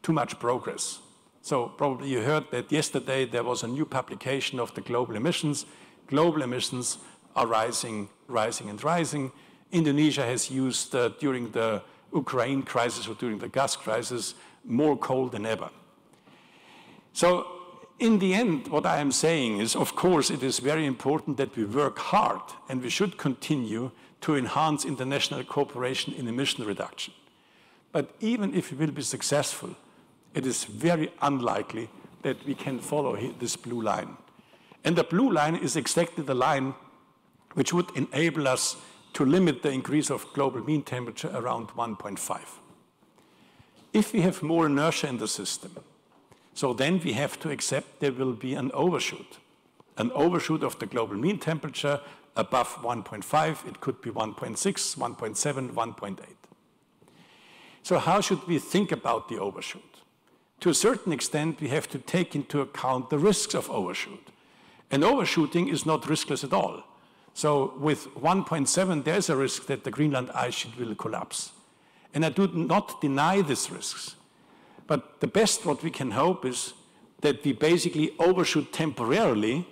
too much progress. So, probably you heard that yesterday there was a new publication of the global emissions. Global emissions are rising, and rising. Indonesia has used, during the Ukraine crisis or during the gas crisis, more coal than ever. So in the end, what I am saying is, of course, it is very important that we work hard, and we should continue to enhance international cooperation in emission reduction. But even if we will be successful, it is very unlikely that we can follow this blue line. And the blue line is exactly the line which would enable us to limit the increase of global mean temperature around 1.5. If we have more inertia in the system, so then we have to accept there will be an overshoot of the global mean temperature above 1.5. It could be 1.6, 1.7, 1.8. So how should we think about the overshoot? To a certain extent, we have to take into account the risks of overshoot. And overshooting is not riskless at all. So with 1.7, there's a risk that the Greenland ice sheet will collapse. And I do not deny these risks. But the best what we can hope is that we basically overshoot temporarily,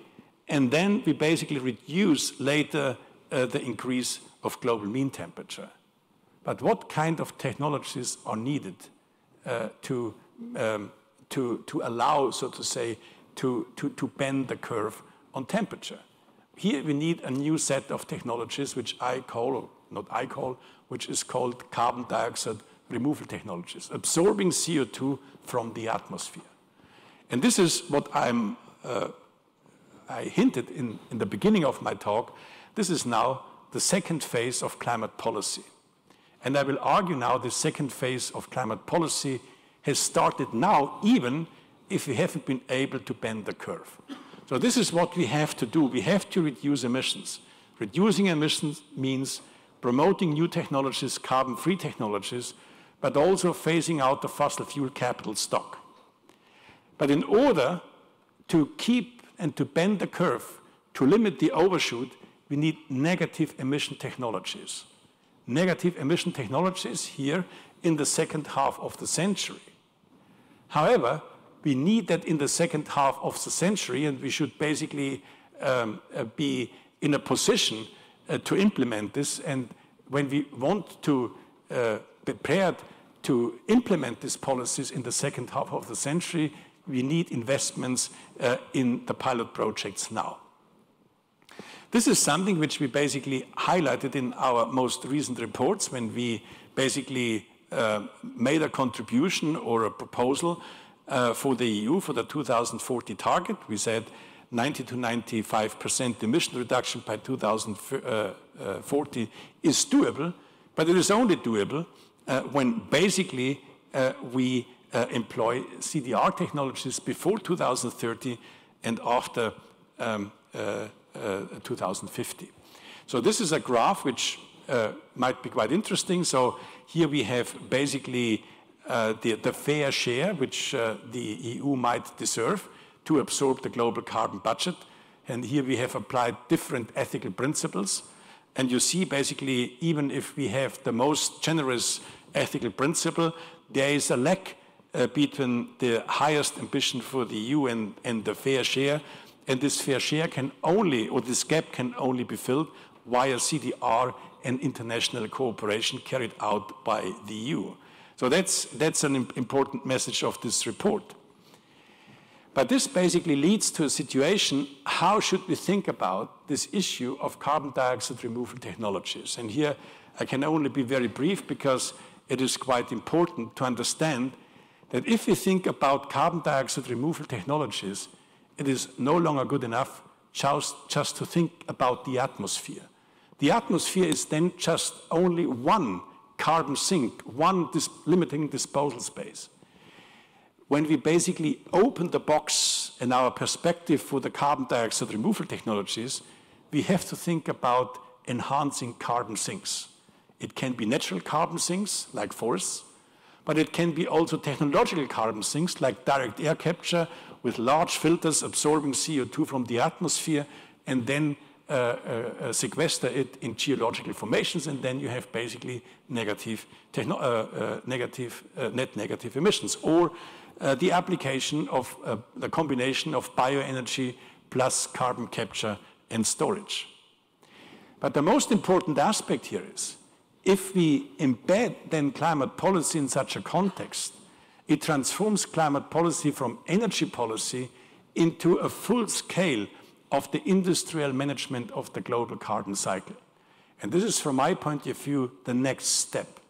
and then we basically reduce later the increase of global mean temperature. But what kind of technologies are needed to allow, so to say, to bend the curve on temperature? Here we need a new set of technologies, which which is called carbon dioxide removal technologies, absorbing CO2 from the atmosphere. And this is what I hinted in the beginning of my talk. This is now the second phase of climate policy. And I will argue now the second phase of climate policy has started now, even if we haven't been able to bend the curve. So this is what we have to do. We have to reduce emissions. Reducing emissions means promoting new technologies, carbon-free technologies, but also phasing out the fossil fuel capital stock. But in order to keep and to bend the curve, to limit the overshoot, we need negative emission technologies. Negative emission technologies here in the second half of the century. However, we need that in the second half of the century, and we should basically be in a position to implement this. And when we want to prepare to implement these policies in the second half of the century, we need investments in the pilot projects now. This is something which we basically highlighted in our most recent reports when we basically made a contribution or a proposal for the EU for the 2040 target. We said 90 to 95% emission reduction by 2040 is doable, but it is only doable when basically we employ CDR technologies before 2030 and after 2050. So this is a graph which might be quite interesting. So here we have basically the fair share which the EU might deserve to absorb the global carbon budget. And here we have applied different ethical principles. And you see basically, even if we have the most generous ethical principle, there is a lack between the highest ambition for the EU and the fair share. And this fair share can only, or this gap can only be filled via CDR and international cooperation carried out by the EU. So that's an important message of this report. But this basically leads to a situation, how should we think about this issue of carbon dioxide removal technologies? And here I can only be very brief because it is quite important to understand that if we think about carbon dioxide removal technologies, it is no longer good enough just to think about the atmosphere. The atmosphere is then just only one carbon sink, one limiting disposal space. When we basically open the box in our perspective for the carbon dioxide removal technologies, we have to think about enhancing carbon sinks. It can be natural carbon sinks, like forests, but it can be also technological carbon sinks, like direct air capture, with large filters absorbing CO2 from the atmosphere, and then sequester it in geological formations, and then you have basically net negative emissions. Or the application of the combination of bioenergy plus carbon capture and storage. But the most important aspect here is, if we embed then climate policy in such a context, it transforms climate policy from energy policy into a full scale of the industrial management of the global carbon cycle. And this is, from my point of view, the next step.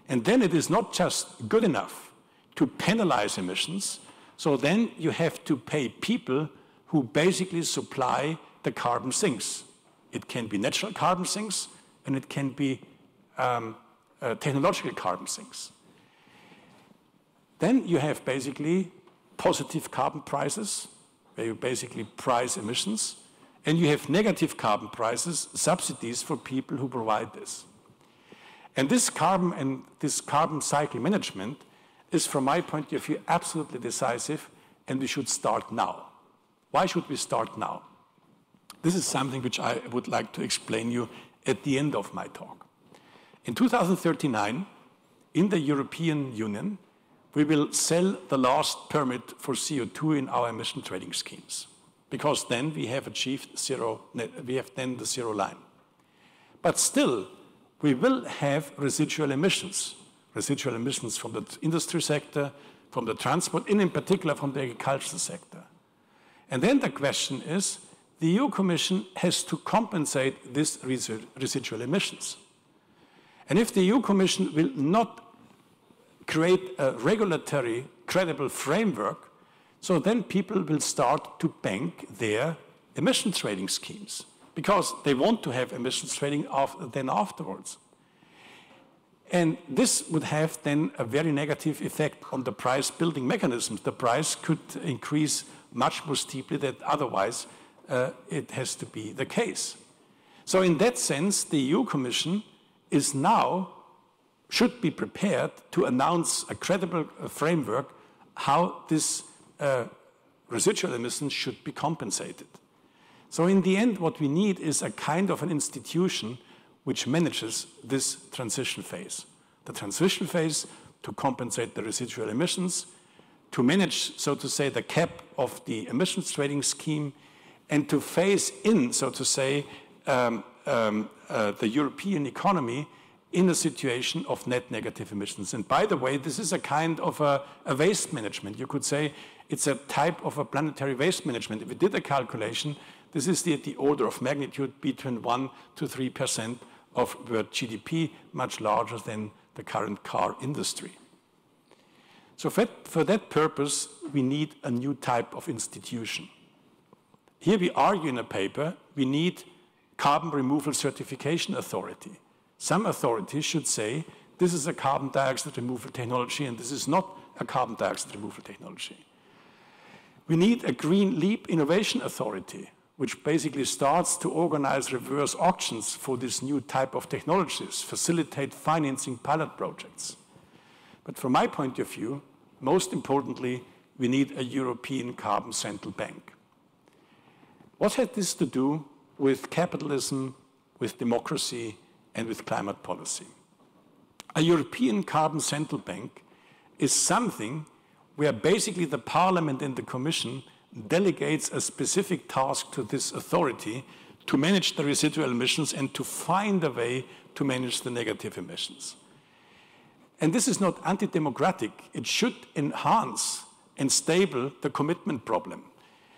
And then it is not just good enough to penalize emissions, so then you have to pay people who basically supply the carbon sinks. It can be natural carbon sinks, and it can be technological carbon sinks. Then you have basically positive carbon prices, where you basically price emissions, and you have negative carbon prices, subsidies for people who provide this. And this carbon cycle management is, from my point of view, absolutely decisive, and we should start now. Why should we start now? This is something which I would like to explain you at the end of my talk. In 2039, in the European Union, we will sell the last permit for CO2 in our emission trading schemes, because then we have achieved zero, we have then the zero line. But still, we will have residual emissions from the industry sector, from the transport, and in particular from the agricultural sector. And then the question is, the EU Commission has to compensate these residual emissions. And if the EU Commission will not create a regulatory, credible framework, so then people will start to bank their emission trading schemes, because they want to have emissions trading then afterwards. And this would have then a very negative effect on the price building mechanisms. The price could increase much more steeply than otherwise it has to be the case. So in that sense, the EU Commission should be prepared to announce a credible framework how this residual emissions should be compensated. So in the end, what we need is a kind of an institution which manages this transition phase. The transition phase to compensate the residual emissions, to manage, so to say, the cap of the emissions trading scheme, and to phase in, so to say, the European economy in a situation of net negative emissions. And by the way, this is a kind of a waste management. You could say it's a type of a planetary waste management. If we did a calculation, this is the order of magnitude between 1% to 3% of world GDP, much larger than the current car industry. So for that purpose, we need a new type of institution. Here we argue in a paper, we need carbon removal certification authority. Some authorities should say, this is a carbon dioxide removal technology and this is not a carbon dioxide removal technology. We need a green leap innovation authority, which basically starts to organize reverse auctions for this new type of technologies, facilitate financing pilot projects. But from my point of view, most importantly, we need a European carbon central bank. What has this to do with capitalism, with democracy, and with climate policy? A European carbon central bank is something where basically the Parliament and the Commission delegates a specific task to this authority to manage the residual emissions and to find a way to manage the negative emissions. And this is not anti-democratic. It should enhance and stable the commitment problem.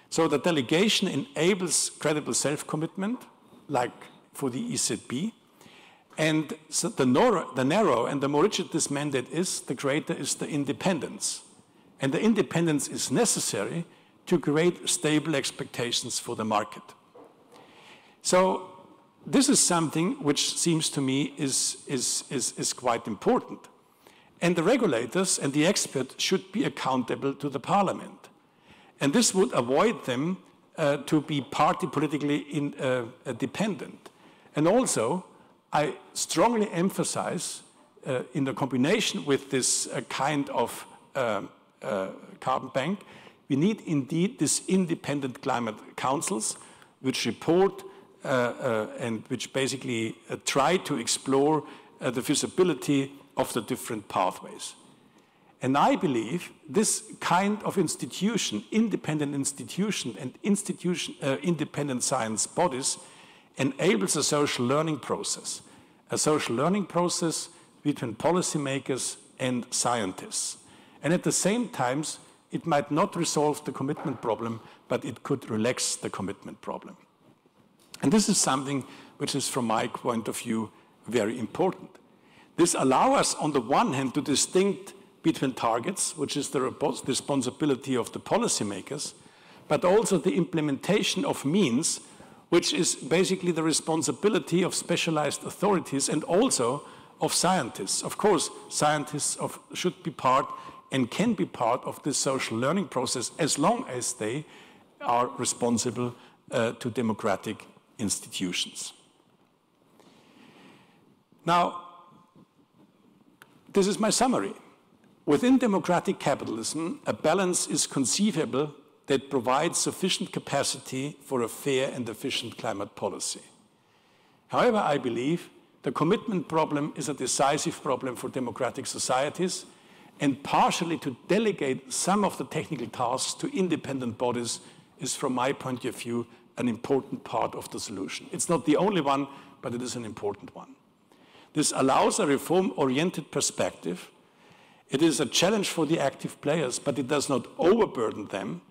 So the delegation enables credible self-commitment, like for the EZB. And so the narrow and the more rigid this mandate is, the greater is the independence. And the independence is necessary to create stable expectations for the market. So this is something which seems to me is quite important. And the regulators and the experts should be accountable to the Parliament. And this would avoid them to be party politically dependent. And also, I strongly emphasize in the combination with this kind of carbon bank, we need indeed these independent climate councils which report and which basically try to explore the feasibility of the different pathways. And I believe this kind of institution, independent institution and independent science bodies enables a social learning process between policymakers and scientists. And at the same time, it might not resolve the commitment problem, but it could relax the commitment problem. And this is something which is, from my point of view, very important. This allows us, on the one hand, to distinguish between targets, which is the responsibility of the policymakers, but also the implementation of means, which is basically the responsibility of specialized authorities and also of scientists. Of course, scientists should be part and can be part of this social learning process as long as they are responsible to democratic institutions. Now, this is my summary. Within democratic capitalism, a balance is conceivable that provides sufficient capacity for a fair and efficient climate policy. However, I believe the commitment problem is a decisive problem for democratic societies, and partially to delegate some of the technical tasks to independent bodies is, from my point of view, an important part of the solution. It's not the only one, but it is an important one. This allows a reform-oriented perspective. It is a challenge for the active players, but it does not overburden them.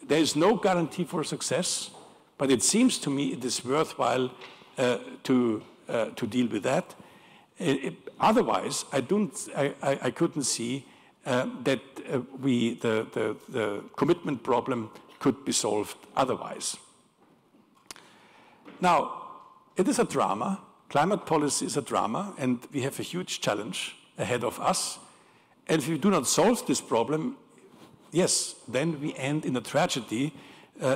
There is no guarantee for success, but it seems to me it is worthwhile to deal with that. Otherwise, I couldn't see that the commitment problem could be solved otherwise. Now, it is a drama. Climate policy is a drama, and we have a huge challenge ahead of us. And if we do not solve this problem, yes, then we end in a tragedy,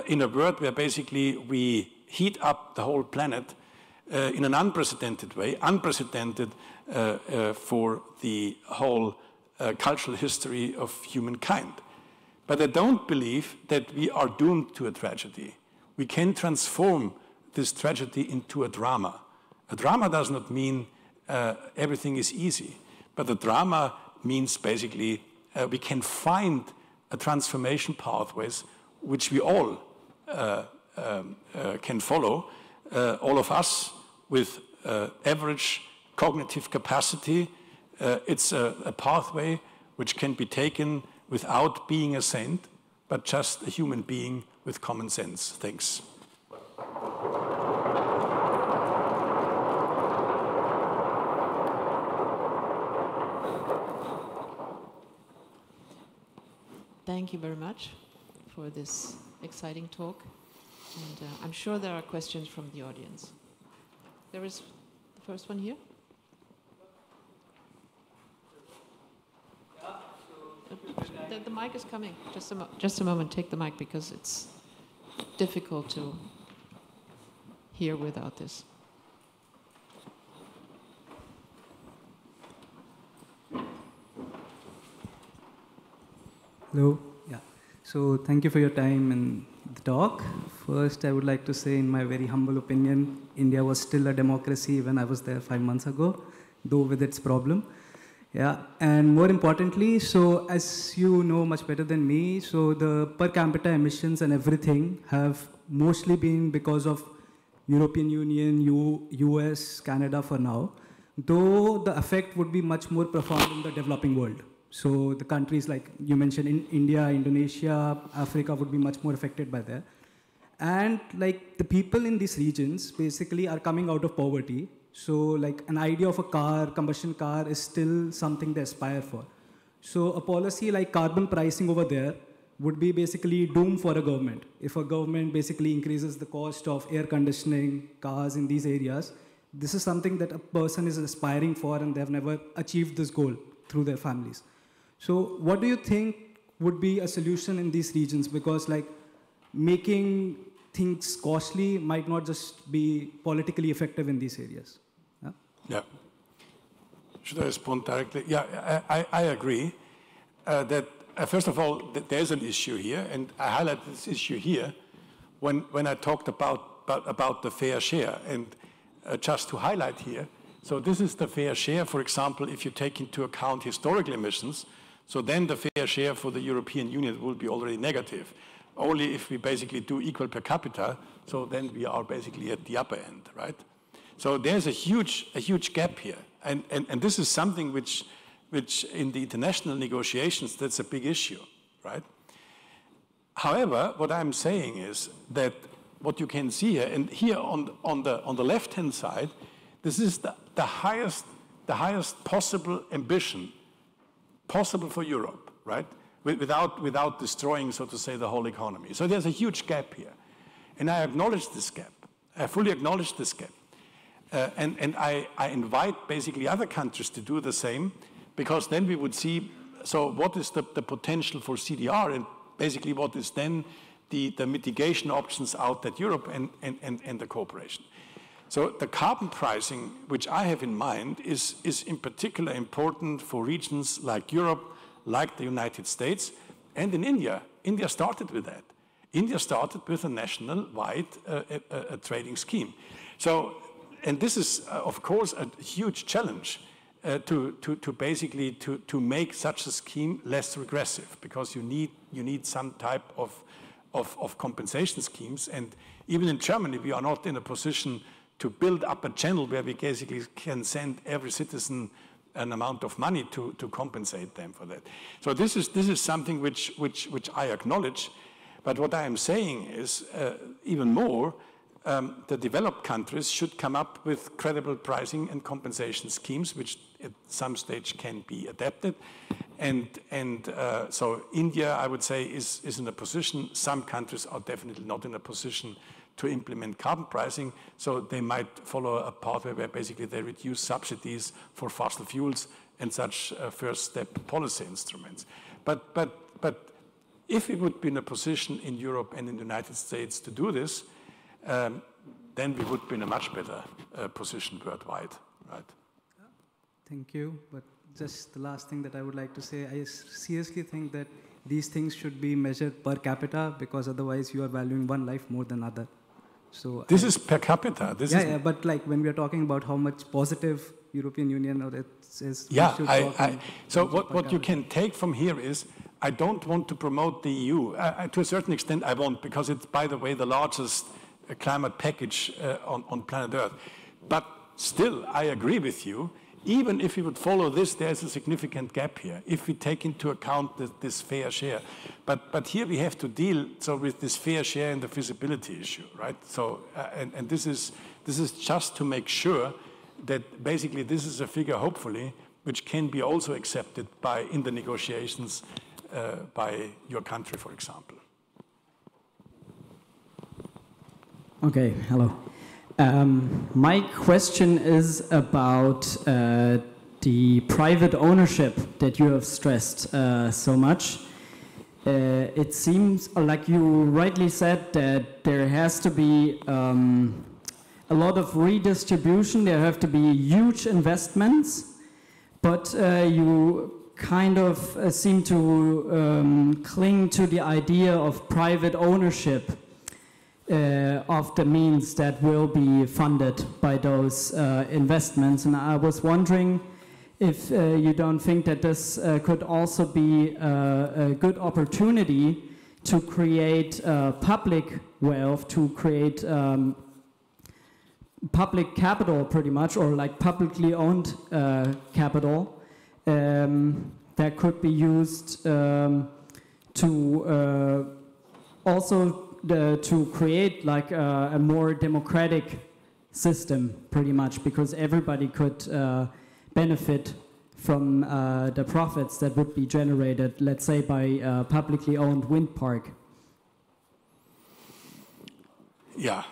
in a world where basically we heat up the whole planet in an unprecedented way, unprecedented for the whole cultural history of humankind. But I don't believe that we are doomed to a tragedy. We can transform this tragedy into a drama. A drama does not mean everything is easy, but a drama means basically we can find a transformation pathways which we all can follow, all of us with average cognitive capacity. It's a pathway which can be taken without being a saint, but just a human being with common sense. Thanks. Thank you very much for this exciting talk. And I'm sure there are questions from the audience. There is the first one here. The mic is coming. Just a moment. Take the mic because it's difficult to hear without this. Hello. Yeah. So thank you for your time and the talk. First, I would like to say, in my very humble opinion, India was still a democracy when I was there 5 months ago, though with its problem. Yeah. And more importantly, so as you know much better than me, so the per capita emissions and everything have mostly been because of European Union, US, Canada for now, though the effect would be much more profound in the developing world. So the countries like you mentioned, in India, Indonesia, Africa would be much more affected by that. And like the people in these regions basically are coming out of poverty. So like an idea of a car, combustion car is still something they aspire for. So a policy like carbon pricing over there would be basically doomed for a government. If a government basically increases the cost of air conditioning cars in these areas, this is something that a person is aspiring for and they've never achieved this goal through their families. So what do you think would be a solution in these regions? Because like making things costly might not just be politically effective in these areas. Yeah. Yeah. Should I respond directly? Yeah, I agree that first of all, there's an issue here, and I highlighted this issue here when I talked about the fair share. And just to highlight here, so this is the fair share, for example, if you take into account historical emissions. So then the fair share for the European Union will be already negative. Only if we basically do equal per capita, so then we are basically at the upper end, right? So there's a huge gap here. And this is something which in the international negotiations, that's a big issue, right? However, what I'm saying is that what you can see here, and here on the left-hand side, this is the highest possible ambition possible for Europe, right? Without destroying, so to say, the whole economy. So there's a huge gap here. And I acknowledge this gap. I fully acknowledge this gap. And I invite basically other countries to do the same, because then we would see, so what is the potential for CDR, and basically what is then the mitigation options out at Europe and the cooperation. So the carbon pricing, which I have in mind, is in particular important for regions like Europe, like the United States, and in India. India started with that. India started with a national-wide trading scheme. So, and this is, of course, a huge challenge to basically make such a scheme less regressive, because you need some type of compensation schemes. And even in Germany, we are not in a position to build up a channel where we basically can send every citizen an amount of money to compensate them for that. So this is something which I acknowledge. But what I am saying is, even more, the developed countries should come up with credible pricing and compensation schemes, which at some stage can be adapted. And so India, I would say, is in a position. Some countries are definitely not in a position to implement carbon pricing, so they might follow a pathway where basically they reduce subsidies for fossil fuels and such first step policy instruments. But if we would be in a position in Europe and in the United States to do this, then we would be in a much better position worldwide, right? Thank you. But just the last thing that I would like to say, I seriously think that these things should be measured per capita, because otherwise you are valuing one life more than other. So this is per capita. Yeah, but like when we are talking about how much positive European Union or it is. Yeah, so what you can take from here is, I don't want to promote the EU. To a certain extent, I won't, because it's, by the way, the largest climate package on planet Earth. But still, I agree with you. Even if we would follow this, there's a significant gap here, if we take into account this fair share. But here we have to deal with this fair share and the feasibility issue, right? So, and this is just to make sure that basically this is a figure, hopefully, which can be also accepted in the negotiations by your country, for example. Okay, hello. My question is about the private ownership that you have stressed so much. It seems like you rightly said that there has to be a lot of redistribution, there have to be huge investments, but you kind of seem to cling to the idea of private ownership of the means that will be funded by those investments. And I was wondering if you don't think that this could also be a good opportunity to create public wealth, to create public capital pretty much, or like publicly owned capital that could be used to also to create like a more democratic system, pretty much, because everybody could benefit from the profits that would be generated, let's say, by a publicly owned wind park. Yeah.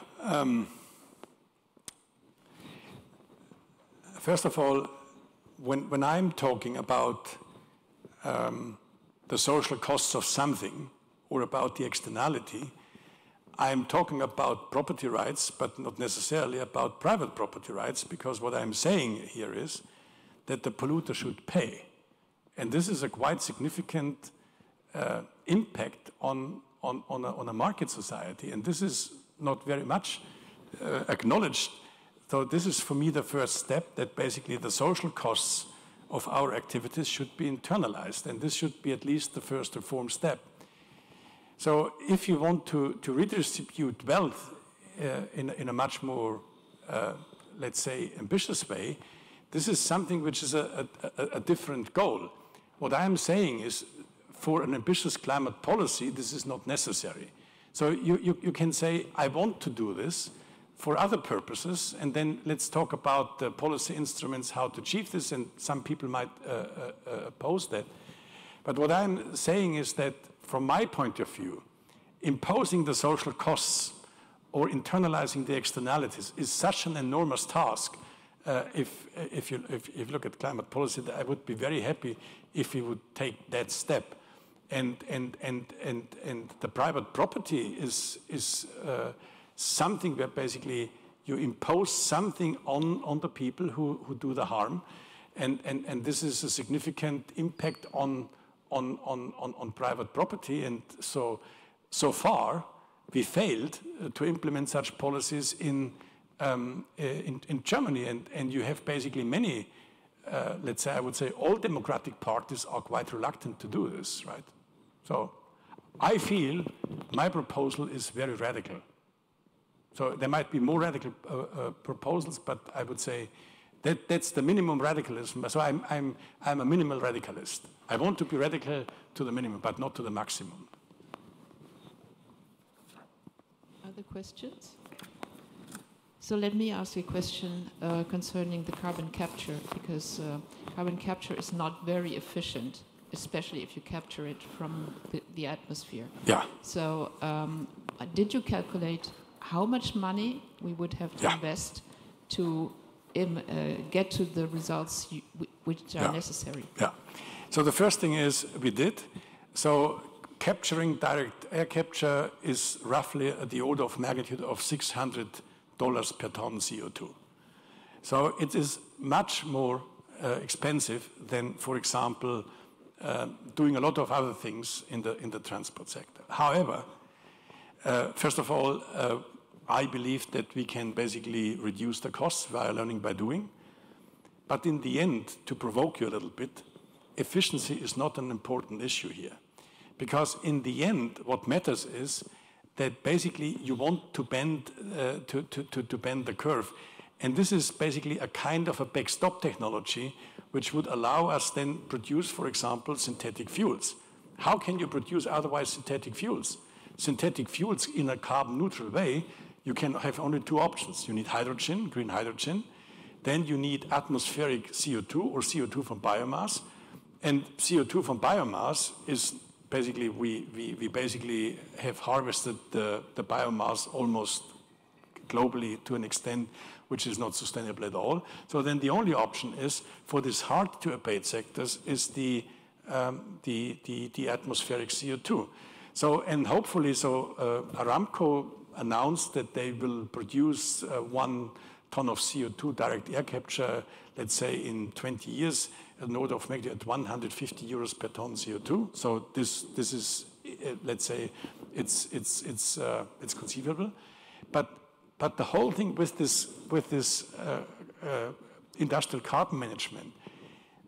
First of all, when I'm talking about the social costs of something or about the externality, I'm talking about property rights, but not necessarily about private property rights, because what I'm saying here is that the polluter should pay. And this is a quite significant impact on a market society. And this is not very much acknowledged. So this is, for me, the first step, that basically the social costs of our activities should be internalized. And this should be at least the first reform step. So if you want to redistribute wealth in a much more, let's say, ambitious way, this is something which is a different goal. What I'm saying is, for an ambitious climate policy, this is not necessary. So you can say, I want to do this for other purposes, and then let's talk about the policy instruments, how to achieve this, and some people might oppose that. But what I'm saying is that, from my point of view, imposing the social costs or internalizing the externalities is such an enormous task. If you look at climate policy, I would be very happy if we would take that step. And the private property is something where basically you impose something on the people who do the harm, and this is a significant impact on private property. And so so far, we failed to implement such policies in Germany, and you have basically many, let's say, I would say all democratic parties are quite reluctant to do this, right? So I feel my proposal is very radical. So there might be more radical proposals, but I would say that's the minimum radicalism. So I'm a minimal radicalist. I want to be radical to the minimum, but not to the maximum. Other questions? So let me ask you a question concerning the carbon capture, because carbon capture is not very efficient, especially if you capture it from the atmosphere. Yeah. So did you calculate how much money we would have to invest to get to the results which are necessary? Yeah. So the first thing is we did. So capturing direct air capture is roughly at the order of magnitude of $600 per ton CO2. So it is much more expensive than, for example, doing a lot of other things in the transport sector. However, first of all, I believe that we can basically reduce the costs via learning by doing. But in the end, to provoke you a little bit, efficiency is not an important issue here. Because in the end, what matters is that basically you want to bend, to bend the curve. And this is basically a kind of a backstop technology which would allow us then produce, for example, synthetic fuels. How can you produce otherwise synthetic fuels? Synthetic fuels in a carbon neutral way, you can have only two options. You need hydrogen, green hydrogen. Then you need atmospheric CO2 or CO2 from biomass. And CO2 from biomass is basically, we basically have harvested the biomass almost globally to an extent which is not sustainable at all. So then the only option is for these hard to abate sectors is the atmospheric CO2. So, and hopefully, Aramco announced that they will produce 1 ton of CO2 direct air capture, let's say in 20 years, an order of magnitude at 150 euros per ton CO2. So this is, let's say, it's conceivable, but the whole thing with this industrial carbon management.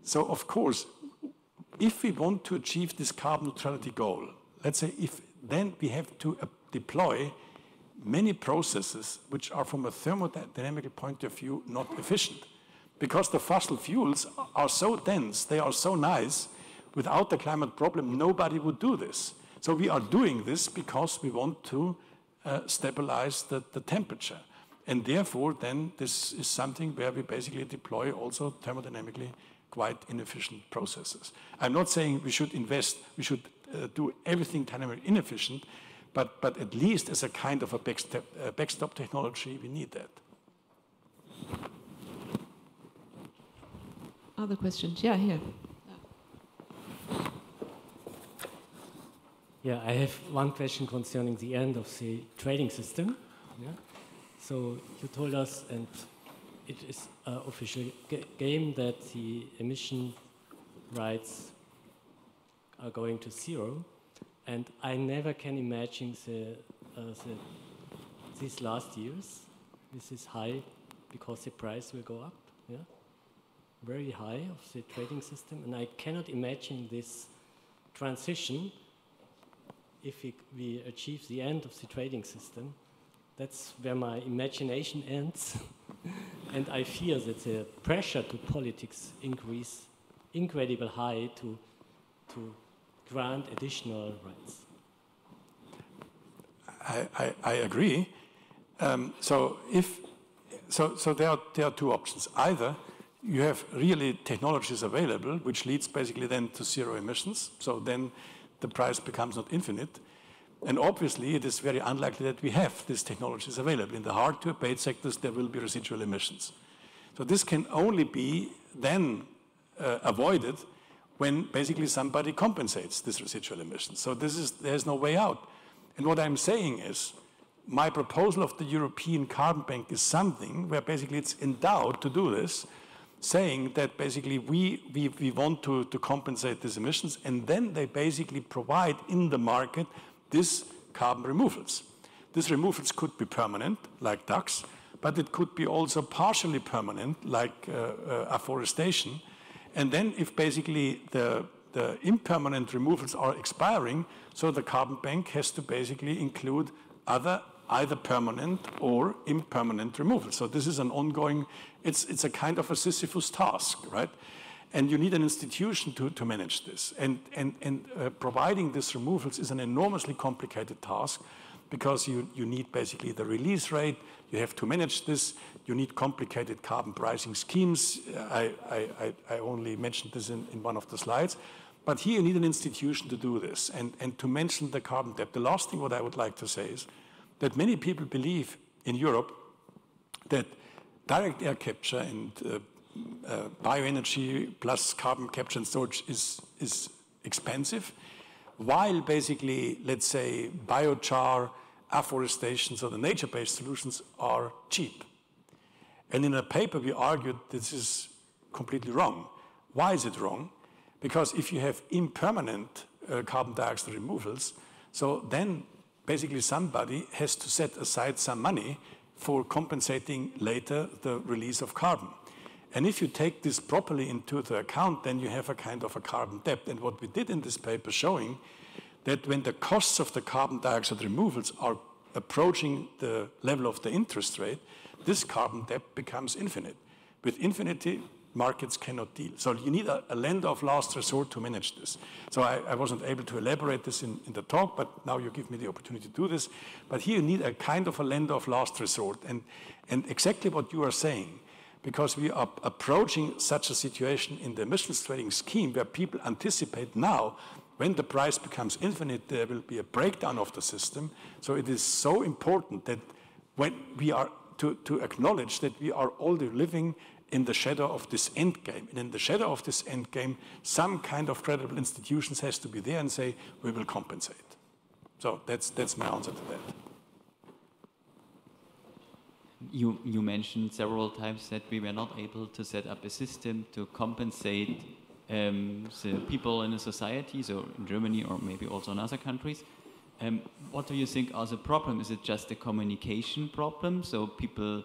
So of course, if we want to achieve this carbon neutrality goal, let's say then we have to deploy many processes which are from a thermodynamic point of view not efficient. Because the fossil fuels are so dense, they are so nice, without the climate problem, nobody would do this. So we are doing this because we want to stabilize the temperature. And therefore, then, this is something where we basically deploy also thermodynamically quite inefficient processes. I'm not saying we should invest, we should do everything dynamically inefficient, but at least as a kind of a backstop technology, we need that. Other questions? Yeah, here. Yeah, I have one question concerning the end of the trading system. Yeah. So you told us, and it is an official game, that the emission rights are going to zero, and I never can imagine these last years. This is high because the price will go up. Yeah. Very high of the trading system, and I cannot imagine this transition if we achieve the end of the trading system. That's where my imagination ends. And I fear that the pressure to politics increase incredibly high to grant additional rights. I agree. So there are two options. Either you have really technologies available, which leads basically then to zero emissions. So then the price becomes not infinite. And obviously, it is very unlikely that we have these technologies available. In the hard to abate sectors, there will be residual emissions. So this can only be then avoided when basically somebody compensates this residual emissions. So there's no way out. And what I'm saying is, my proposal of the European Carbon Bank is something where basically it's endowed to do this, saying that basically we want to compensate these emissions, and then they basically provide in the market this carbon removals. These removals could be permanent, like ducks, but it could be also partially permanent, like afforestation. And then if basically the impermanent removals are expiring, so the carbon bank has to basically include either permanent or impermanent removals. So this is an ongoing, it's a kind of a Sisyphus task, right? And you need an institution to manage this. And providing these removals is an enormously complicated task, because you need basically the release rate, you have to manage this, you need complicated carbon pricing schemes. I only mentioned this in one of the slides. But here you need an institution to do this. And to mention the carbon debt, the last thing what I would like to say is that many people believe in Europe that direct air capture and bioenergy plus carbon capture and storage is expensive, while basically, let's say, biochar, afforestation, so the nature-based solutions are cheap. And in a paper we argued this is completely wrong. Why is it wrong? Because if you have impermanent carbon dioxide removals, so then basically somebody has to set aside some money for compensating later the release of carbon. And if you take this properly into the account, then you have a kind of a carbon debt. And what we did in this paper showing that when the costs of the carbon dioxide removals are approaching the level of the interest rate, this carbon debt becomes infinite. With infinity, markets cannot deal. So you need a lender of last resort to manage this. So I wasn't able to elaborate this in the talk, but now you give me the opportunity to do this. But here you need a kind of a lender of last resort. And exactly what you are saying, because we are approaching such a situation in the emissions trading scheme where people anticipate now when the price becomes infinite, there will be a breakdown of the system. So it is so important that when we are to acknowledge that we are already living in the shadow of this end game. And in the shadow of this end game, some kind of credible institutions has to be there and say, we will compensate. So that's my answer to that. You mentioned several times that we were not able to set up a system to compensate the people in a society, so in Germany or maybe also in other countries. What do you think are the problems? Is it just a communication problem, so people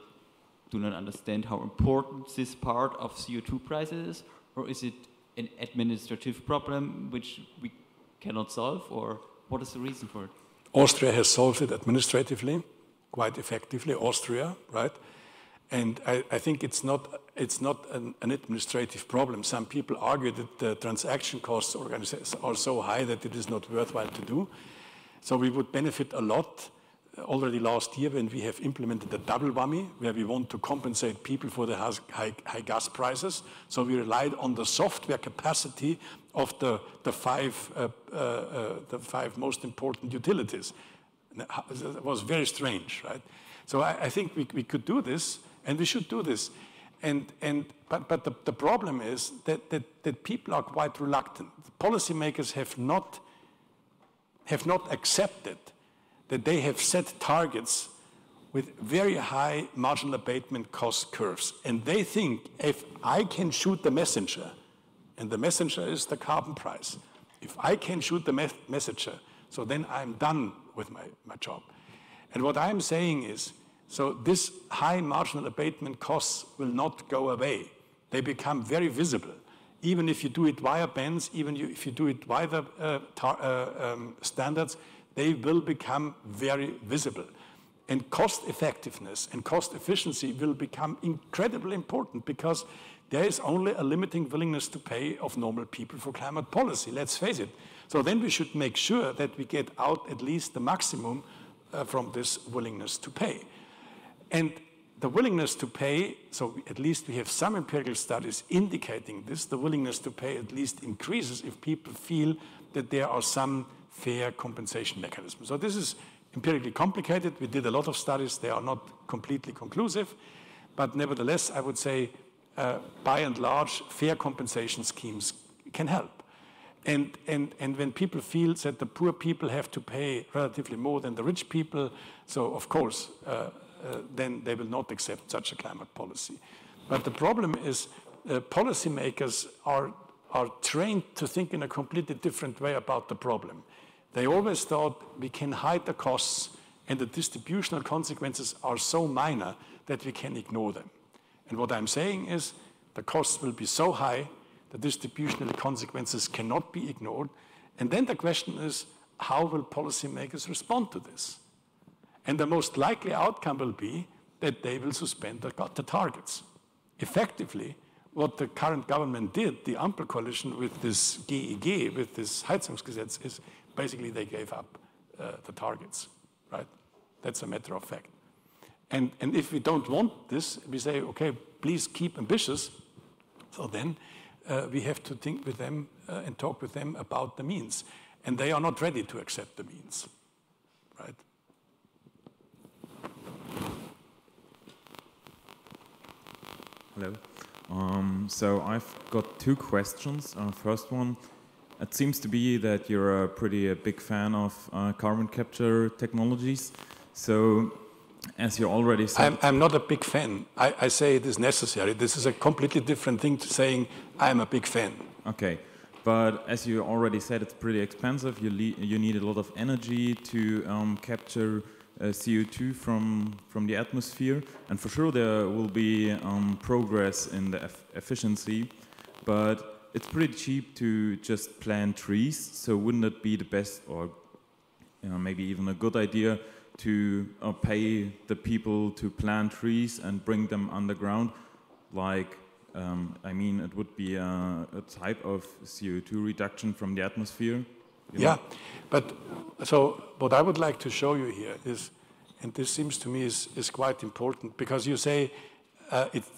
do not understand how important this part of CO2 prices is, or is it an administrative problem which we cannot solve, or what is the reason for it? Austria has solved it administratively, quite effectively, Austria, right? And I think it's not an administrative problem. Some people argue that the transaction costs are so high that it is not worthwhile to do. So we would benefit a lot already last year when we have implemented the double whammy, where we want to compensate people for the high gas prices. So we relied on the software capacity of the five most important utilities. It was very strange, right? So I think we could do this, and we should do this. But the problem is that people are quite reluctant. Policymakers have not accepted that they have set targets with very high marginal abatement cost curves. And they think, if I can shoot the messenger, and the messenger is the carbon price, if I can shoot the messenger, so then I'm done with my job. And what I'm saying is, so this high marginal abatement costs will not go away. They become very visible. Even if you do it via bans, even if you do it via the standards, they will become very visible. And cost effectiveness and cost efficiency will become incredibly important, because there is only a limiting willingness to pay of normal people for climate policy, let's face it. So then we should make sure that we get out at least the maximum from this willingness to pay. And the willingness to pay, so at least we have some empirical studies indicating this, the willingness to pay at least increases if people feel that there are some fair compensation mechanisms. So this is empirically complicated. We did a lot of studies. They are not completely conclusive. But nevertheless, I would say, by and large, fair compensation schemes can help. And when people feel that the poor people have to pay relatively more than the rich people, so of course, then they will not accept such a climate policy. But the problem is policymakers are trained to think in a completely different way about the problem. They always thought we can hide the costs and the distributional consequences are so minor that we can ignore them. And what I'm saying is the costs will be so high, the distributional consequences cannot be ignored. And then the question is, how will policymakers respond to this? And the most likely outcome will be that they will suspend the targets. Effectively, what the current government did, the Ampel coalition with this GEG, with this Heizungsgesetz, is basically they gave up the targets, right? That's a matter of fact. And if we don't want this, we say, okay, please keep ambitious. So then we have to think with them and talk with them about the means. And they are not ready to accept the means, right? Hello. So I've got two questions. First one, it seems to be that you're a pretty big fan of carbon capture technologies. So, as you already said... I'm not a big fan. I say it is necessary. This is a completely different thing to saying I'm a big fan. Okay. But as you already said, it's pretty expensive. You need a lot of energy to capture CO2 from the atmosphere. And for sure there will be progress in the efficiency. But it's pretty cheap to just plant trees. So wouldn't it be the best, or maybe even a good idea, to pay the people to plant trees and bring them underground? Like, I mean, it would be a type of CO2 reduction from the atmosphere. Yeah, but so what I would like to show you here is, and this seems to me is quite important, because you say,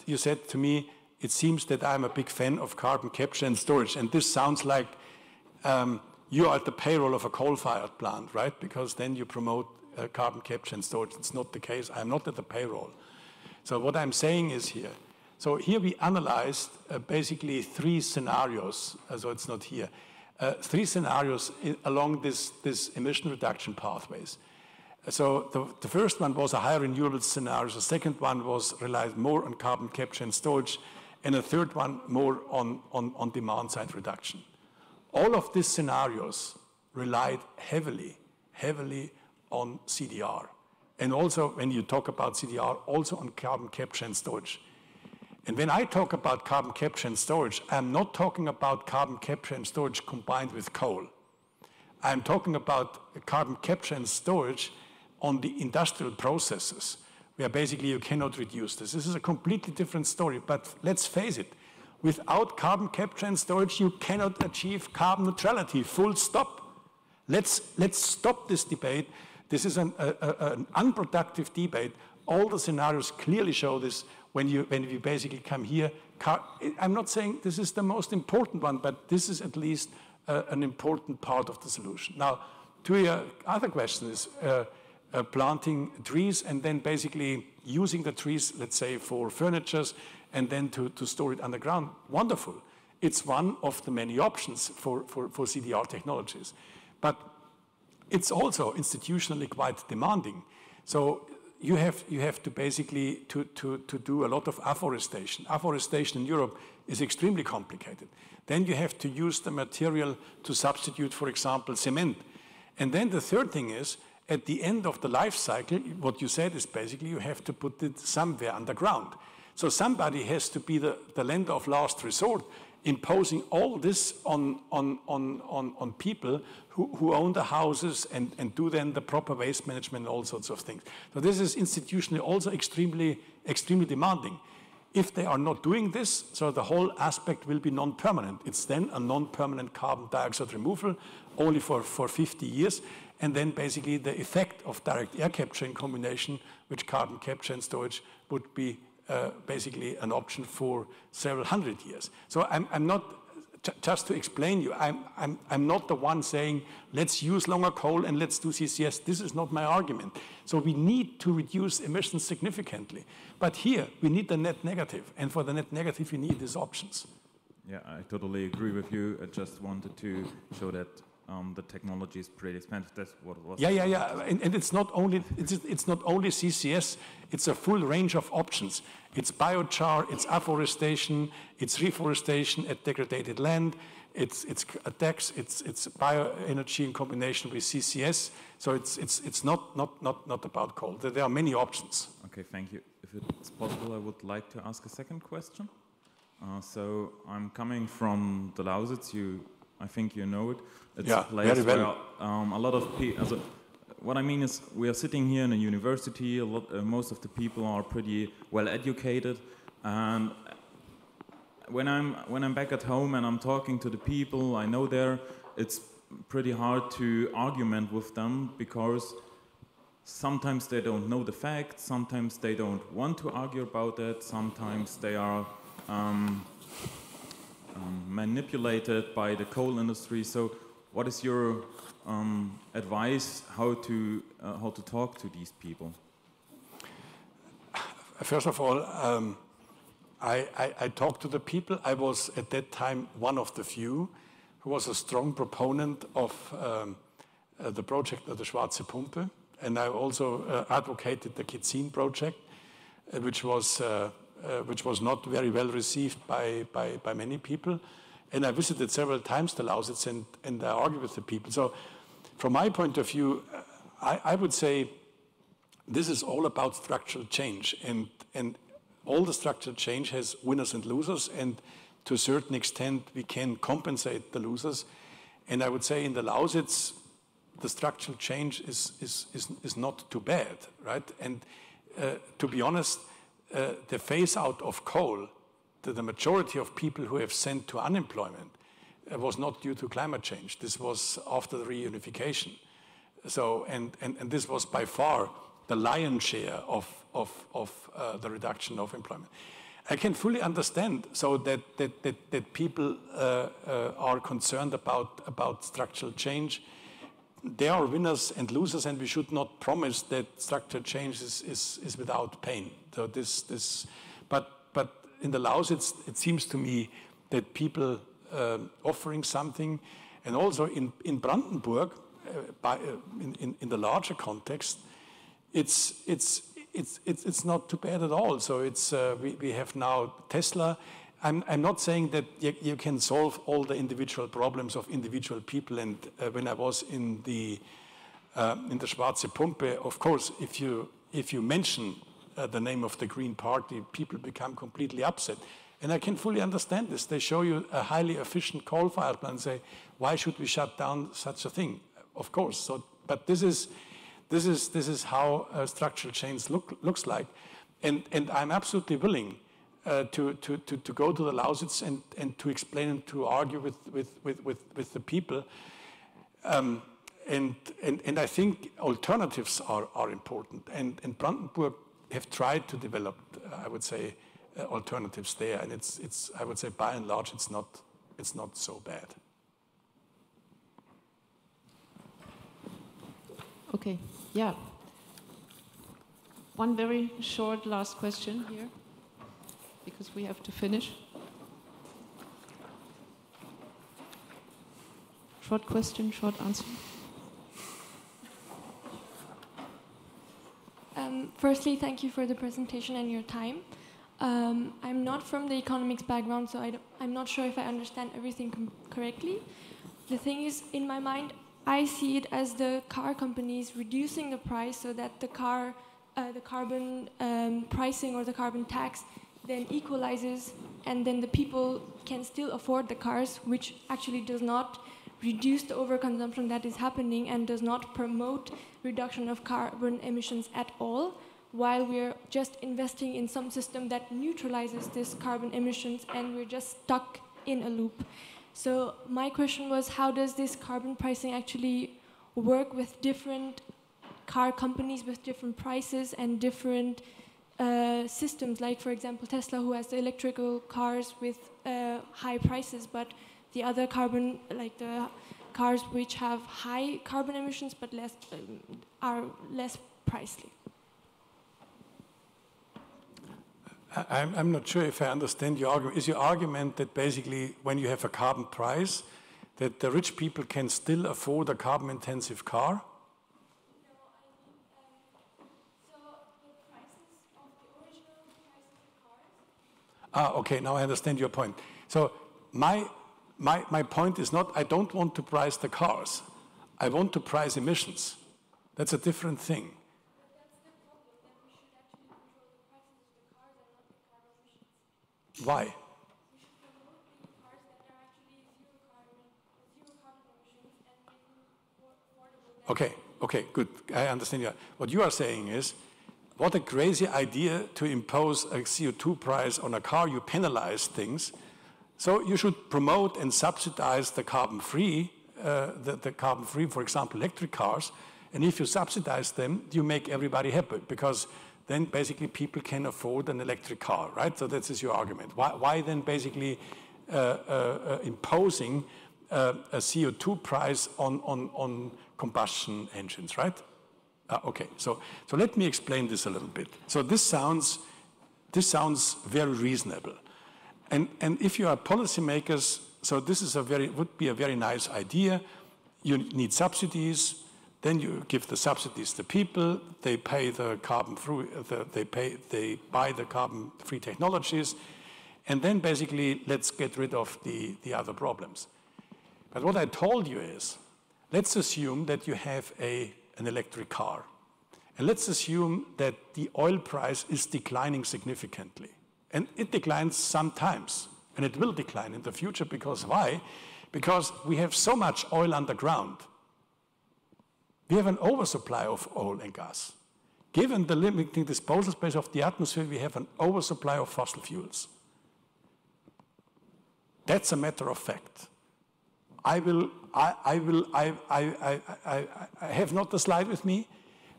you said to me, it seems that I'm a big fan of carbon capture and storage, and this sounds like you are at the payroll of a coal-fired plant, right? Because then you promote carbon capture and storage. It's not the case. I'm not at the payroll. So what I'm saying is here, so here we analyzed basically three scenarios, so it's not here, three scenarios along this emission reduction pathways. So the first one was a higher renewables scenario, the second one relied more on carbon capture and storage, and the third one more on demand side reduction. All of these scenarios relied heavily on CDR. And also, when you talk about CDR, also on carbon capture and storage. And when I talk about carbon capture and storage, I'm not talking about carbon capture and storage combined with coal. I'm talking about carbon capture and storage on the industrial processes, where basically you cannot reduce this. This is a completely different story, but let's face it, without carbon capture and storage, you cannot achieve carbon neutrality, full stop. Let's stop this debate. This is an unproductive debate. All the scenarios clearly show this when you basically come here. I'm not saying this is the most important one, but this is at least an important part of the solution. Now, to your other question is planting trees and then basically using the trees, let's say, for furnitures and then to store it underground. Wonderful. It's one of the many options for CDR technologies. But it's also institutionally quite demanding. So you have to basically to do a lot of afforestation. Afforestation in Europe is extremely complicated. Then you have to use the material to substitute, for example, cement. And then the third thing is, at the end of the life cycle, what you said is basically you have to put it somewhere underground. So somebody has to be the lender of last resort, imposing all this on people who own the houses and do then the proper waste management and all sorts of things. So this is institutionally also extremely demanding. If they are not doing this, so the whole aspect will be non-permanent. It's then a non-permanent carbon dioxide removal only for 50 years. And then basically the effect of direct air capture in combination with carbon capture and storage would be basically an option for several hundred years. So I'm not, just to explain you, I'm not the one saying, let's use longer coal and let's do CCS. This is not my argument. So we need to reduce emissions significantly. But here, we need the net negative. And for the net negative, we need these options. Yeah, I totally agree with you. I just wanted to show that the technology is pretty expensive. That's what it was. Yeah. And it's not only CCS. It's a full range of options. It's biochar, it's afforestation, it's reforestation at degraded land, it's a tax, it's bioenergy in combination with CCS. So it's not about coal. There are many options. Okay, thank you. If it's possible, I would like to ask a second question. So I'm coming from the Lausitz. I think you know it. It's a place very well. where a lot of people. What I mean is, we are sitting here in a university. Most of the people are pretty well educated, and when I'm back at home and I'm talking to the people I know there, it's pretty hard to argument with them, because sometimes they don't know the facts, sometimes they don't want to argue about it, sometimes they are manipulated by the coal industry. So what is your advice how to talk to these people? First of all, I talked to the people. I was at that time one of the few who was a strong proponent of the project of the Schwarze Pumpe, and I also advocated the Kitzin project, which was not very well received by many people. And I visited several times the Lausitz and I argued with the people. So from my point of view, I would say this is all about structural change, and all the structural change has winners and losers, and to a certain extent we can compensate the losers. And I would say in the Lausitz, the structural change is not too bad, right? And to be honest, the phase out of coal, the majority of people who have sent to unemployment was not due to climate change. This was after the reunification. So, and this was by far the lion's share of the reduction of employment. I can fully understand so that people are concerned about structural change. There are winners and losers, and we should not promise that structural change is without pain. So but in the Lausitz, it seems to me that people offering something, and also in Brandenburg, in the larger context, it's not too bad at all. So it's we have now Tesla. I'm not saying that you can solve all the individual problems of individual people. And when I was in the Schwarze Pumpe, of course, if you mention the name of the Green Party, people become completely upset. And I can fully understand this. They show you a highly efficient coal-fired plant and say, why should we shut down such a thing? Of course. So, but this is how structural change looks like. And I'm absolutely willing to go to the Lausitz and to explain and to argue with the people. And I think alternatives are important. And Brandenburg have tried to develop, I would say, alternatives there. And it's I would say by and large it's not so bad. Okay, yeah. One very short last question here, because we have to finish. Short question, short answer. Firstly, thank you for the presentation and your time. I'm not from the economics background, so I'm not sure if I understand everything correctly. The thing is, in my mind, I see it as the car companies reducing the price so that the carbon pricing or the carbon tax then equalizes, and then the people can still afford the cars, which actually does not reduce the overconsumption that is happening and does not promote reduction of carbon emissions at all, while we're just investing in some system that neutralizes this carbon emissions, and we're just stuck in a loop. So my question was, how does this carbon pricing actually work with different car companies with different prices and different systems, like for example Tesla, who has the electrical cars with high prices, but the other carbon, like the cars which have high carbon emissions but less are less pricey. I'm not sure if I understand your argument. Is your argument that basically when you have a carbon price, that the rich people can still afford a carbon-intensive car? No, so the prices of the original prices of cars. Okay, now I understand your point. So my point is not, I don't want to price the cars. I want to price emissions. That's a different thing. But that's the problem, that we should actually control the prices of the cars and not the carbon emissions. Why? We should promote the cars that are actually zero carbon emissions and make them more affordable. Okay, good. I understand you. What you are saying is, what a crazy idea to impose a CO2 price on a car. You penalize things. So you should promote and subsidize the carbon-free, for example, electric cars. And if you subsidize them, you make everybody happy, because then basically people can afford an electric car, right? So that is your argument. Why then basically imposing a CO2 price on combustion engines, right? Okay, so let me explain this a little bit. So this sounds very reasonable. And if you are policymakers, so this is would be a very nice idea. You need subsidies, then you give the subsidies to people, they pay the carbon-free, they buy the carbon-free technologies, and then basically let's get rid of the other problems. But what I told you is, let's assume that you have an electric car. And let's assume that the oil price is declining significantly. And it declines sometimes, and it will decline in the future, because why? Because we have so much oil underground. We have an oversupply of oil and gas. Given the limiting disposal space of the atmosphere, we have an oversupply of fossil fuels. That's a matter of fact. I have not the slide with me,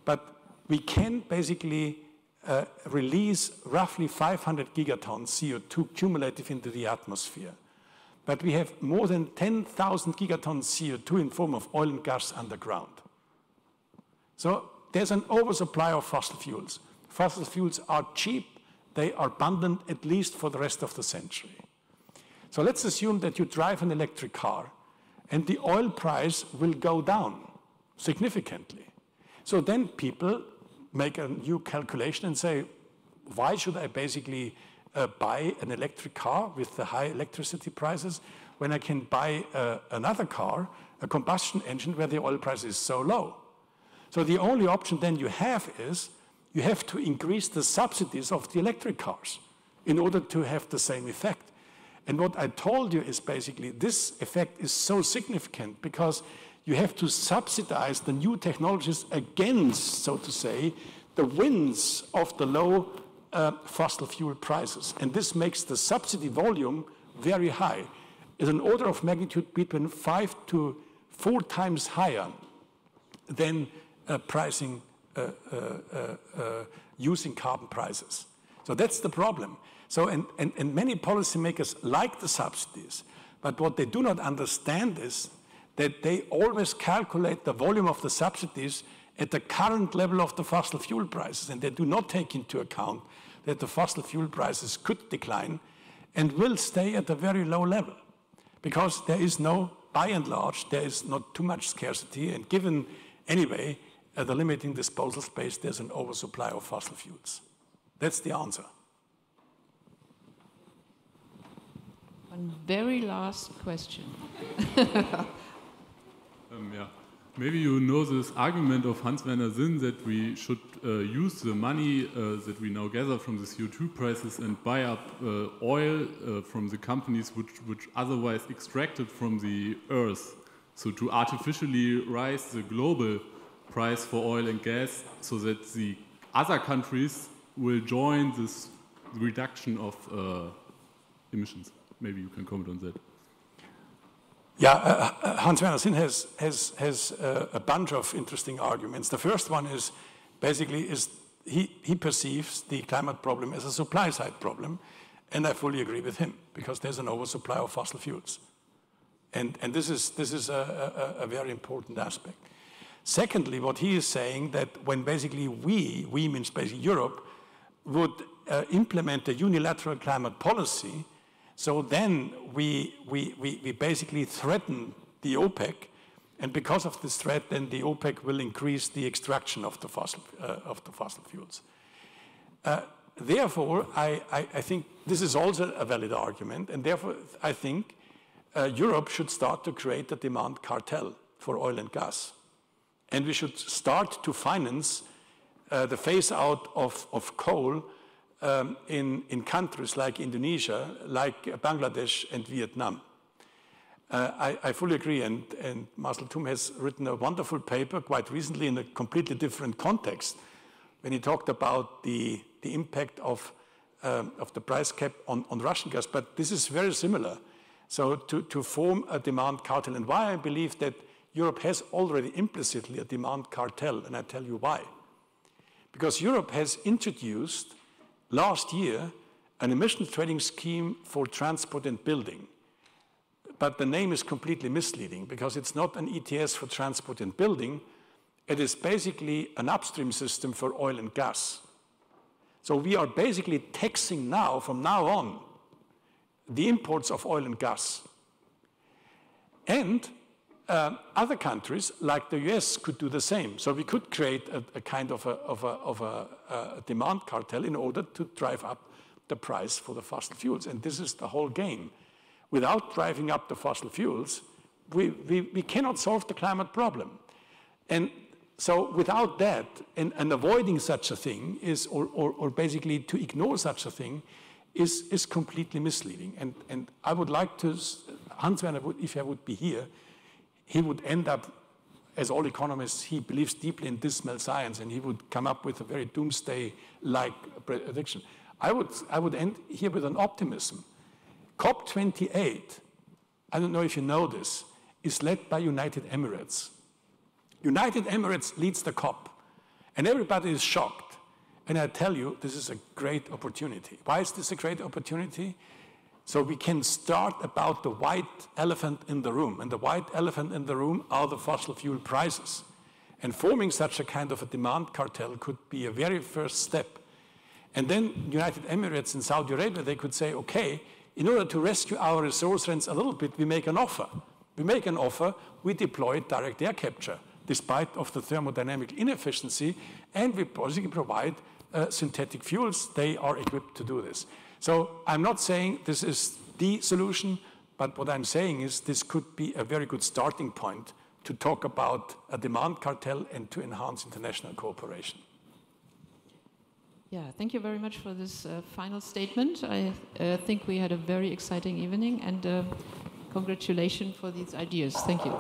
but we can basically release roughly 500 gigatons CO2 cumulative into the atmosphere. But we have more than 10,000 gigatons CO2 in form of oil and gas underground. So there's an oversupply of fossil fuels. Fossil fuels are cheap. They are abundant at least for the rest of the century. So let's assume that you drive an electric car and the oil price will go down significantly. So then people make a new calculation and say, why should I basically buy an electric car with the high electricity prices when I can buy another car, a combustion engine, where the oil price is so low? So the only option then you have is you have to increase the subsidies of the electric cars in order to have the same effect. And what I told you is basically this effect is so significant because you have to subsidize the new technologies against, so to say, the winds of the low fossil fuel prices. And this makes the subsidy volume very high. It's an order of magnitude between 5 to 4 times higher than pricing using carbon prices. So that's the problem. So, and many policymakers like the subsidies, but what they do not understand is that they always calculate the volume of the subsidies at the current level of the fossil fuel prices, and they do not take into account that the fossil fuel prices could decline and will stay at a very low level, because there is no, by and large, there is not too much scarcity, and given, anyway, the limiting disposal space, there's an oversupply of fossil fuels. That's the answer. One very last question. Yeah. Maybe you know this argument of Hans-Werner Sinn that we should use the money that we now gather from the CO2 prices and buy up oil from the companies which otherwise extracted from the earth. So to artificially rise the global price for oil and gas so that the other countries will join this reduction of emissions. Maybe you can comment on that. Yeah, Hans-Werner Sinn has a bunch of interesting arguments. The first one is basically he perceives the climate problem as a supply side problem, and I fully agree with him because there's an oversupply of fossil fuels, and this is a very important aspect. Secondly, what he is saying that when basically we means basically Europe, would implement a unilateral climate policy. So then we basically threaten the OPEC, and because of this threat, then the OPEC will increase the extraction of the fossil fuels. Therefore, I think this is also a valid argument, and therefore I think Europe should start to create a demand cartel for oil and gas. And we should start to finance the phase out of coal in countries like Indonesia, like Bangladesh and Vietnam. I fully agree, and Marcel Thum has written a wonderful paper quite recently in a completely different context when he talked about the impact of the price cap on Russian gas, but this is very similar. So to form a demand cartel, and why I believe that Europe has already implicitly a demand cartel, and I tell you why. Because Europe has introduced last year an emissions trading scheme for transport and building. But the name is completely misleading because it's not an ETS for transport and building. It is basically an upstream system for oil and gas. So we are basically taxing now, from now on, the imports of oil and gas. And other countries, like the US, could do the same. So we could create a kind of a demand cartel in order to drive up the price for the fossil fuels. And this is the whole game. Without driving up the fossil fuels, we cannot solve the climate problem. And so without that, and avoiding such a thing is, or basically to ignore such a thing, is completely misleading. And I would like to, Hans-Werner, if he would be here, he would end up, as all economists, he believes deeply in dismal science, and he would come up with a very doomsday-like prediction. I would end here with an optimism. COP28, I don't know if you know this, is led by United Emirates. United Emirates leads the COP, and everybody is shocked. And I tell you, this is a great opportunity. Why is this a great opportunity? So we can start about the white elephant in the room, and the white elephant in the room are the fossil fuel prices. And forming such a kind of a demand cartel could be a very first step. And then United Emirates and Saudi Arabia, they could say, okay, in order to rescue our resource rents a little bit, we make an offer. We make an offer, we deploy direct air capture, despite of the thermodynamic inefficiency, and we basically provide synthetic fuels. They are equipped to do this. So I'm not saying this is the solution, but what I'm saying is this could be a very good starting point to talk about a demand cartel and to enhance international cooperation. Yeah, thank you very much for this final statement. I think we had a very exciting evening, and congratulations for these ideas. Thank you.